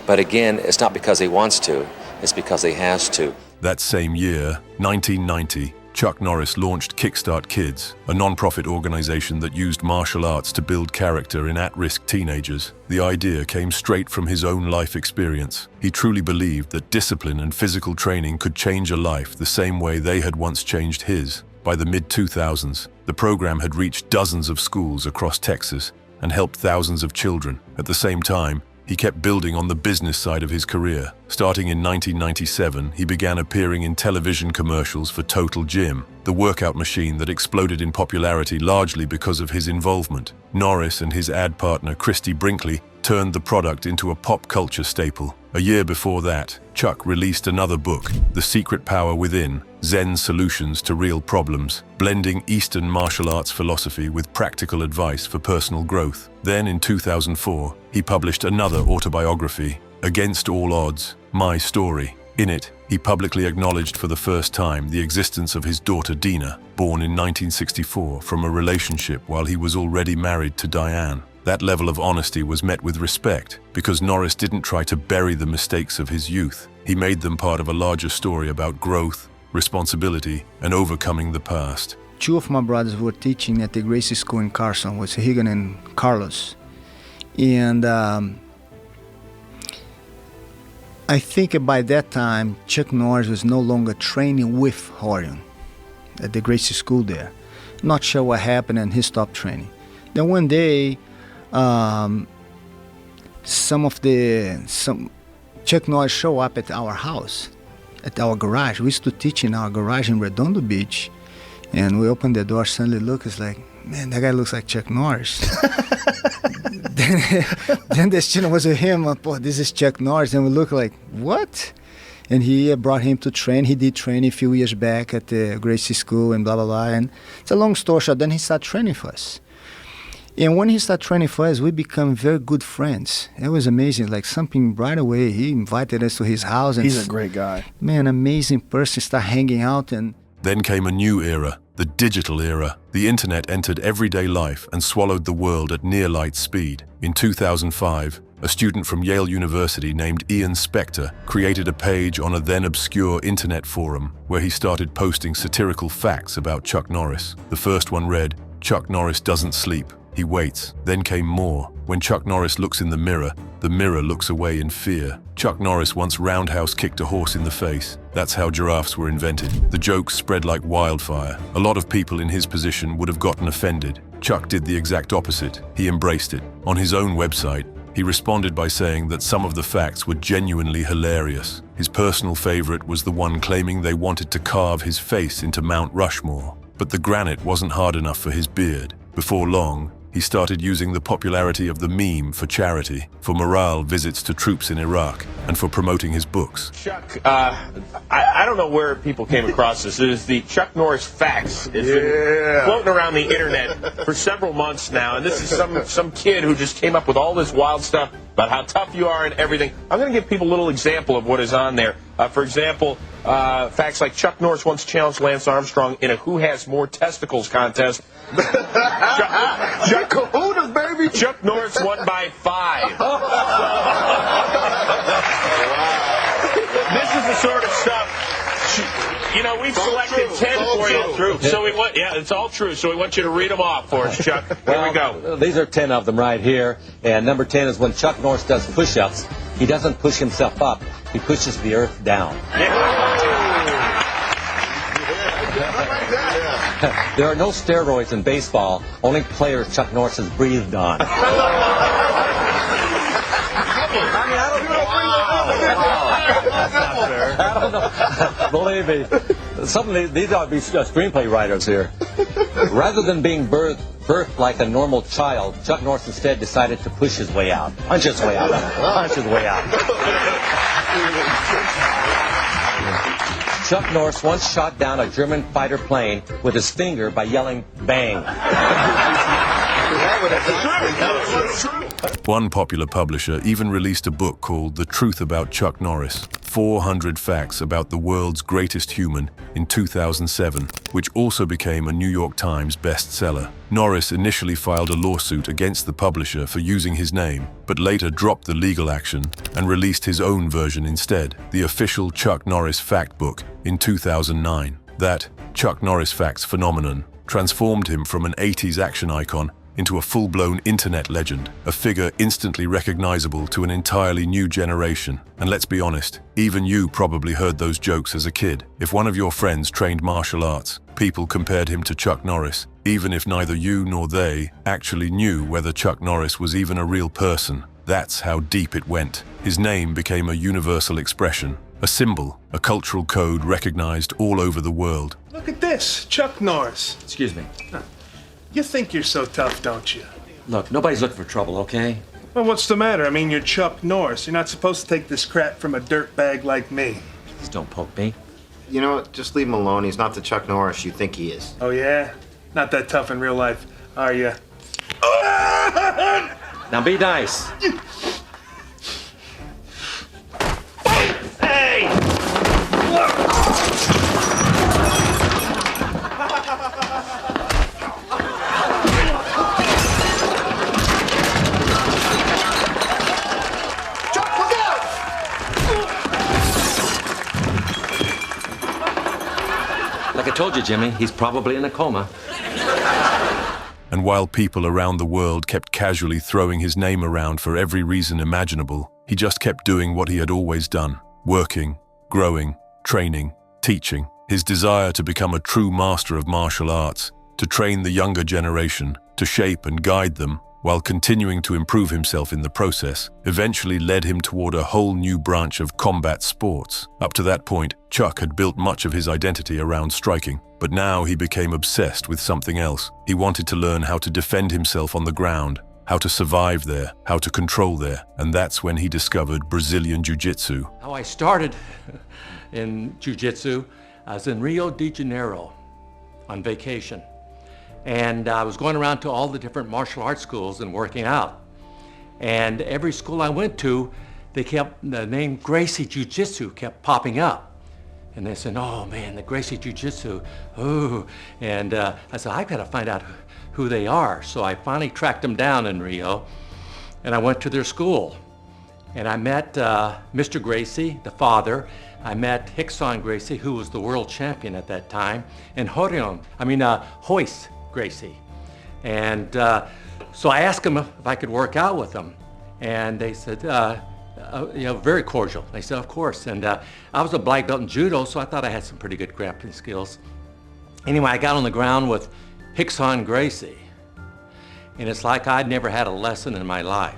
But again, it's not because he wants to. it's because he has to. That same year, 1990, Chuck Norris launched Kickstart Kids, a non-profit organization that used martial arts to build character in at-risk teenagers. The idea came straight from his own life experience. He truly believed that discipline and physical training could change a life the same way they had once changed his. By the mid-2000s, the program had reached dozens of schools across Texas and helped thousands of children. At the same time, he kept building on the business side of his career. Starting in 1997, he began appearing in television commercials for Total Gym, the workout machine that exploded in popularity largely because of his involvement. Norris and his ad partner, Christy Brinkley, turned the product into a pop culture staple. A year before that, Chuck released another book, The Secret Power Within, Zen Solutions to Real Problems, blending Eastern martial arts philosophy with practical advice for personal growth. Then in 2004, he published another autobiography, Against All Odds, My Story. In it, he publicly acknowledged for the first time the existence of his daughter Dina, born in 1964 from a relationship while he was already married to Diane. That level of honesty was met with respect because Norris didn't try to bury the mistakes of his youth. He made them part of a larger story about growth, responsibility, and overcoming the past. Two of my brothers were teaching at the Gracie School in Carson, was Higan and Carlos. And I think by that time, Chuck Norris was no longer training with Horion at the Gracie School there. Not sure what happened, and he stopped training. Then one day, Chuck Norris showed up at our house, at our garage. We used to teach in our garage in Redondo Beach, and we opened the door, suddenly look, it's like, man, that guy looks like Chuck Norris. then the student was with him, oh, this is Chuck Norris, and we look like, what? And he brought him to train. He did train a few years back at the Gracie School and blah, blah, blah. And it's a long story short. Then he started training for us. And when he started training for us, we become very good friends. It was amazing. Like something right away, he invited us to his house. And he's a great guy. Man, amazing person. Start hanging out. And then came a new era, the digital era. The internet entered everyday life and swallowed the world at near light speed. In 2005, a student from Yale University named Ian Spector created a page on a then obscure internet forum where he started posting satirical facts about Chuck Norris. The first one read, "Chuck Norris doesn't sleep. He waits." Then came more. When Chuck Norris looks in the mirror looks away in fear. Chuck Norris once roundhouse kicked a horse in the face. That's how giraffes were invented. The joke spread like wildfire. A lot of people in his position would have gotten offended. Chuck did the exact opposite. He embraced it. On his own website, he responded by saying that some of the facts were genuinely hilarious. His personal favorite was the one claiming they wanted to carve his face into Mount Rushmore. But the granite wasn't hard enough for his beard. Before long, he started using the popularity of the meme for charity, for morale visits to troops in Iraq, and for promoting his books. Chuck, I don't know where people came across this. It is the Chuck Norris Facts. It's been floating around the internet for several months now, and this is some kid who just came up with all this wild stuff about how tough you are and everything. I'm going to give people a little example of what is on there. For example, facts like Chuck Norris once challenged Lance Armstrong in a Who Has More Testicles contest. Chuck Norris won by 5. This is the sort of stuff, you know, we've selected 10 for you. So we want, yeah, it's all true. So we want you to read them off for us, Chuck. Here we go. These are 10 of them right here. And number 10 is when Chuck Norris does push-ups, he doesn't push himself up. He pushes the earth down. There are no steroids in baseball, only players Chuck Norris has breathed on. I don't know. Believe me. Some of these ought to be screenplay writers here. Rather than being birthed like a normal child, Chuck Norris instead decided to push his way out. Punch his way out. Punch his way out. Chuck Norris once shot down a German fighter plane with his finger by yelling, "Bang." One popular publisher even released a book called The Truth About Chuck Norris. 400 Facts About the World's Greatest Human in 2007, which also became a New York Times bestseller. Norris initially filed a lawsuit against the publisher for using his name, but later dropped the legal action and released his own version instead, the official Chuck Norris Fact Book, in 2009. That Chuck Norris Facts phenomenon transformed him from an 80s action icon into a full-blown internet legend, a figure instantly recognizable to an entirely new generation. And let's be honest, even you probably heard those jokes as a kid. If one of your friends trained martial arts, people compared him to Chuck Norris, even if neither you nor they actually knew whether Chuck Norris was even a real person. That's how deep it went. His name became a universal expression, a symbol, a cultural code recognized all over the world. Look at this, Chuck Norris. Excuse me. You think you're so tough, don't you? Look, nobody's looking for trouble, okay? Well, what's the matter? I mean, you're Chuck Norris. You're not supposed to take this crap from a dirtbag like me. Please don't poke me. You know what? Just leave him alone. He's not the Chuck Norris you think he is. Oh, yeah? Not that tough in real life, are you? Now be nice. Hey! Like I told you, Jimmy, he's probably in a coma. And while people around the world kept casually throwing his name around for every reason imaginable, he just kept doing what he had always done, working, growing, training, teaching. His desire to become a true master of martial arts, to train the younger generation, to shape and guide them, while continuing to improve himself in the process, eventually led him toward a whole new branch of combat sports. Up to that point, Chuck had built much of his identity around striking, but now he became obsessed with something else. He wanted to learn how to defend himself on the ground, how to survive there, how to control there, and that's when he discovered Brazilian Jiu-Jitsu. How I started in Jiu-Jitsu, I was in Rio de Janeiro on vacation. And I was going around to all the different martial arts schools and working out. And every school I went to, they kept, the name Gracie Jiu-Jitsu kept popping up. And they said, oh man, the Gracie Jiu-Jitsu, ooh. And I said, I've got to find out who they are. So I finally tracked them down in Rio, and I went to their school. And I met Mr. Gracie, the father. I met Rickson Gracie, who was the world champion at that time, and Hoist Gracie. And so I asked them if I could work out with them. And they said, very cordial. They said, of course. And I was a black belt in judo, so I thought I had some pretty good grappling skills. Anyway, I got on the ground with Rickson Gracie. And it's like I'd never had a lesson in my life.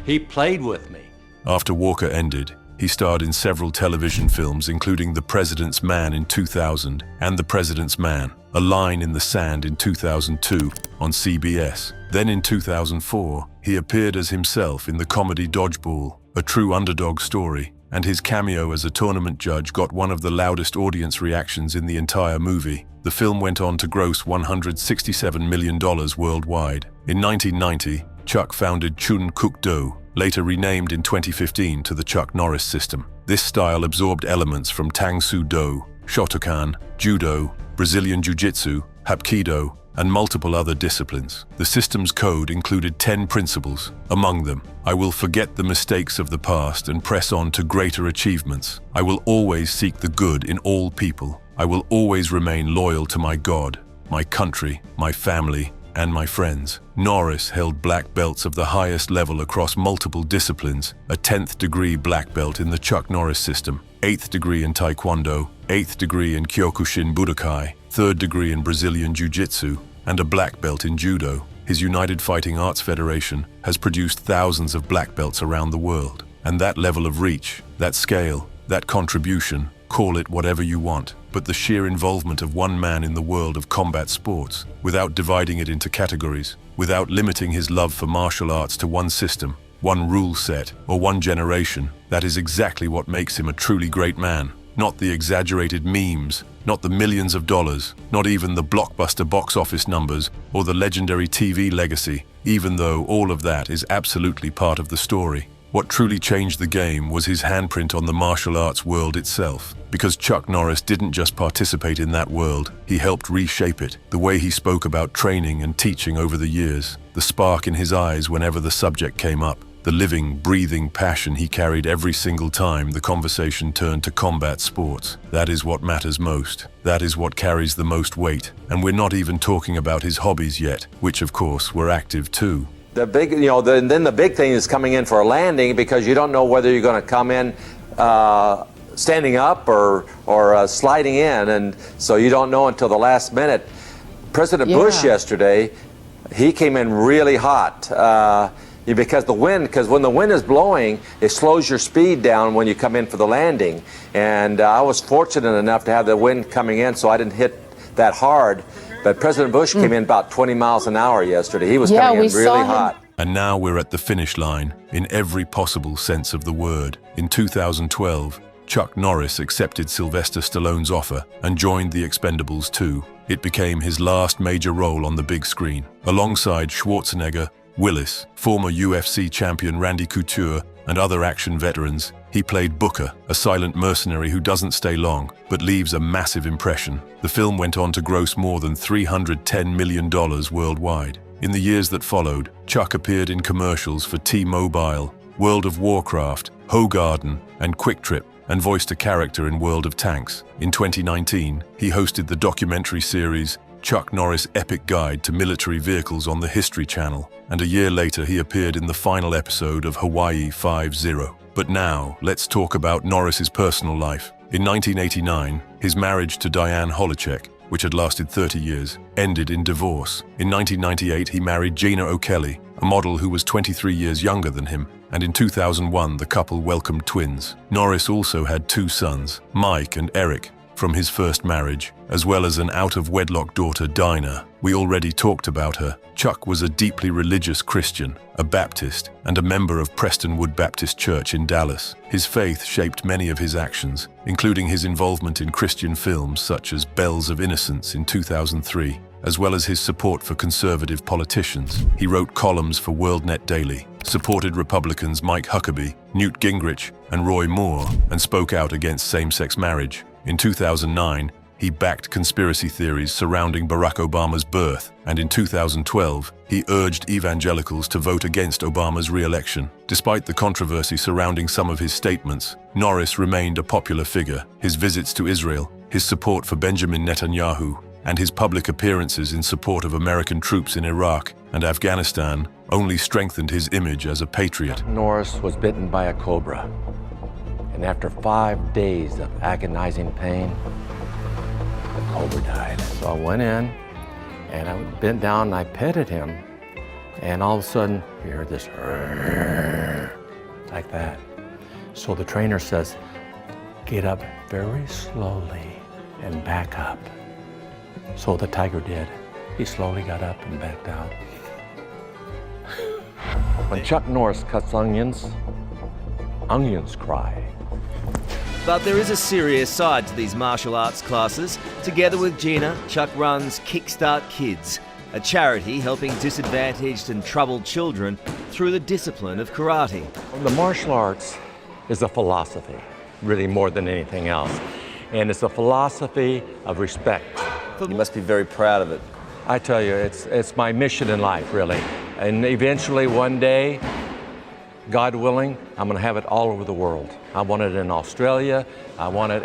He played with me. After Walker ended, he starred in several television films, including The President's Man in 2000 and The President's Man, A Line in the Sand in 2002 on CBS. Then in 2004, he appeared as himself in the comedy Dodgeball, a true underdog story, and his cameo as a tournament judge got one of the loudest audience reactions in the entire movie. The film went on to gross $167 million worldwide. In 1990, Chuck founded Chun Kuk Do, later renamed in 2015 to the Chuck Norris system. This style absorbed elements from Tang Soo Do, Shotokan, Judo, Brazilian Jiu-Jitsu, Hapkido, and multiple other disciplines. The system's code included 10 principles. Among them, I will forget the mistakes of the past and press on to greater achievements. I will always seek the good in all people. I will always remain loyal to my God, my country, my family, and my friends. Norris held black belts of the highest level across multiple disciplines, a 10th degree black belt in the Chuck Norris system, 8th degree in Taekwondo, 8th degree in Kyokushin Budokai, 3rd degree in Brazilian Jiu-Jitsu, and a black belt in Judo. His United Fighting Arts Federation has produced thousands of black belts around the world. And that level of reach, that scale, that contribution, call it whatever you want, but the sheer involvement of one man in the world of combat sports, without dividing it into categories, without limiting his love for martial arts to one system, one rule set, or one generation, that is exactly what makes him a truly great man. Not the exaggerated memes, not the millions of dollars, not even the blockbuster box office numbers or the legendary TV legacy, even though all of that is absolutely part of the story. What truly changed the game was his handprint on the martial arts world itself. Because Chuck Norris didn't just participate in that world, he helped reshape it. The way he spoke about training and teaching over the years, the spark in his eyes whenever the subject came up, the living, breathing passion he carried every single time the conversation turned to combat sports. That is what matters most. That is what carries the most weight. And we're not even talking about his hobbies yet, which of course were active too. The big, then the big thing is coming in for a landing, because you don't know whether you're going to come in standing up or sliding in, and so you don't know until the last minute. President Bush yesterday, he came in really hot because when the wind is blowing, it slows your speed down when you come in for the landing. And I was fortunate enough to have the wind coming in, so I didn't hit that hard. But President Bush came in about 20 miles an hour yesterday. He was coming in really hot. And now we're at the finish line, in every possible sense of the word. In 2012, Chuck Norris accepted Sylvester Stallone's offer and joined the Expendables 2. It became his last major role on the big screen. Alongside Schwarzenegger, Willis, former UFC champion Randy Couture, and other action veterans, he played Booker, a silent mercenary who doesn't stay long, but leaves a massive impression. The film went on to gross more than $310 million worldwide. In the years that followed, Chuck appeared in commercials for T-Mobile, World of Warcraft, Hogarden, and Quick Trip, and voiced a character in World of Tanks. In 2019, he hosted the documentary series Chuck Norris' Epic Guide to Military Vehicles on the History Channel, and a year later he appeared in the final episode of Hawaii 5-0. But now, let's talk about Norris's personal life. In 1989, his marriage to Diane Holacek, which had lasted 30 years, ended in divorce. In 1998, he married Gina O'Kelly, a model who was 23 years younger than him, and in 2001, the couple welcomed twins. Norris also had 2 sons, Mike and Eric, from his first marriage, as well as an out-of-wedlock daughter, Dinah. We already talked about her. Chuck was a deeply religious Christian, a Baptist, and a member of Prestonwood Baptist Church in Dallas. His faith shaped many of his actions, including his involvement in Christian films such as Bells of Innocence in 2003, as well as his support for conservative politicians. He wrote columns for WorldNet Daily, supported Republicans Mike Huckabee, Newt Gingrich, and Roy Moore, and spoke out against same-sex marriage. In 2009, he backed conspiracy theories surrounding Barack Obama's birth, and in 2012, he urged evangelicals to vote against Obama's re-election. Despite the controversy surrounding some of his statements, Norris remained a popular figure. His visits to Israel, his support for Benjamin Netanyahu, and his public appearances in support of American troops in Iraq and Afghanistan only strengthened his image as a patriot. Norris was bitten by a cobra, and after 5 days of agonizing pain, the cobra died. So I went in, and I bent down and I petted him, and all of a sudden, you hear this like that. So the trainer says, get up very slowly and back up. So the tiger did. He slowly got up and backed out. When Chuck Norris cuts onions, onions cry. But there is a serious side to these martial arts classes. Together with Gina, Chuck runs Kickstart Kids, a charity helping disadvantaged and troubled children through the discipline of karate. The martial arts is a philosophy, really more than anything else. And it's a philosophy of respect. You must be very proud of it. I tell you, it's my mission in life, really. And eventually, one day, God willing, I'm going to have it all over the world. I want it in Australia. I want it,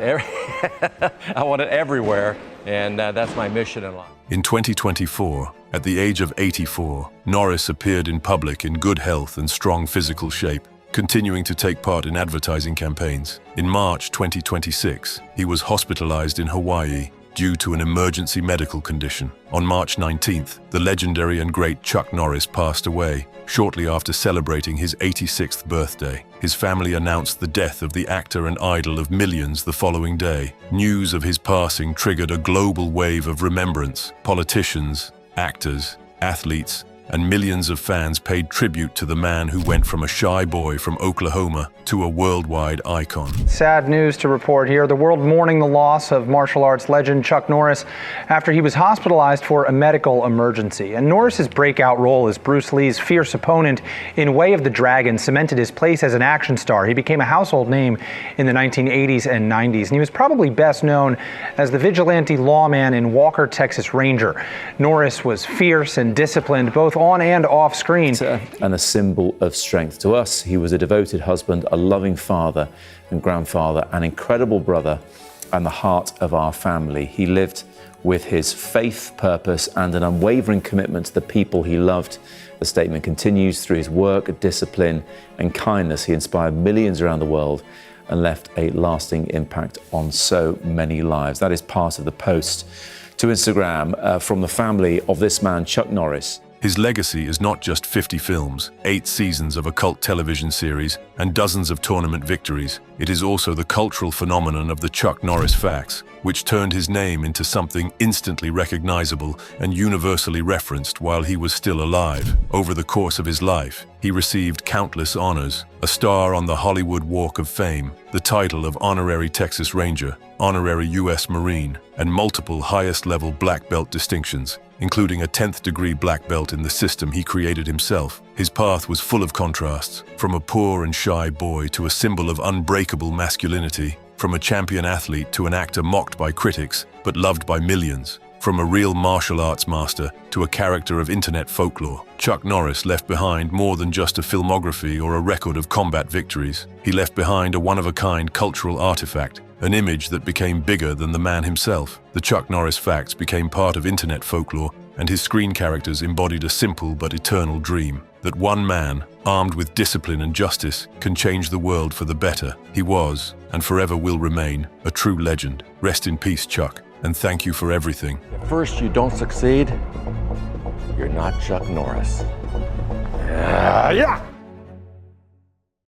I want it everywhere. And that's my mission in life. In 2024, at the age of 84, Norris appeared in public in good health and strong physical shape, continuing to take part in advertising campaigns. In March 2026, he was hospitalized in Hawaii due to an emergency medical condition. On March 19th, the legendary and great Chuck Norris passed away, shortly after celebrating his 86th birthday. His family announced the death of the actor and idol of millions the following day. News of his passing triggered a global wave of remembrance. Politicians, actors, athletes, and millions of fans paid tribute to the man who went from a shy boy from Oklahoma to a worldwide icon. Sad news to report here. The world mourning the loss of martial arts legend Chuck Norris after he was hospitalized for a medical emergency. And Norris's breakout role as Bruce Lee's fierce opponent in Way of the Dragon cemented his place as an action star. He became a household name in the 1980s and 90s, and he was probably best known as the vigilante lawman in Walker, Texas Ranger. Norris was fierce and disciplined both on and off screen. And a symbol of strength. To us, he was a devoted husband, a loving father and grandfather, an incredible brother, and the heart of our family. He lived with his faith, purpose, and an unwavering commitment to the people he loved. The statement continues through his work, discipline, and kindness. He inspired millions around the world and left a lasting impact on so many lives. That is part of the post to Instagram from the family of this man, Chuck Norris. His legacy is not just 50 films, 8 seasons of a cult television series, and dozens of tournament victories. It is also the cultural phenomenon of the Chuck Norris facts, which turned his name into something instantly recognizable and universally referenced while he was still alive. Over the course of his life, he received countless honors: a star on the Hollywood Walk of Fame, the title of Honorary Texas Ranger, Honorary U.S. Marine, and multiple highest-level black belt distinctions, including a 10th degree black belt in the system he created himself. His path was full of contrasts, from a poor and shy boy to a symbol of unbreakable masculinity, from a champion athlete to an actor mocked by critics but loved by millions, from a real martial arts master to a character of internet folklore. Chuck Norris left behind more than just a filmography or a record of combat victories. He left behind a one-of-a-kind cultural artifact, an image that became bigger than the man himself. The Chuck Norris facts became part of internet folklore, and his screen characters embodied a simple but eternal dream: that one man, armed with discipline and justice, can change the world for the better. He was, and forever will remain, a true legend. Rest in peace, Chuck, and thank you for everything. If first you don't succeed, you're not Chuck Norris. Yeah.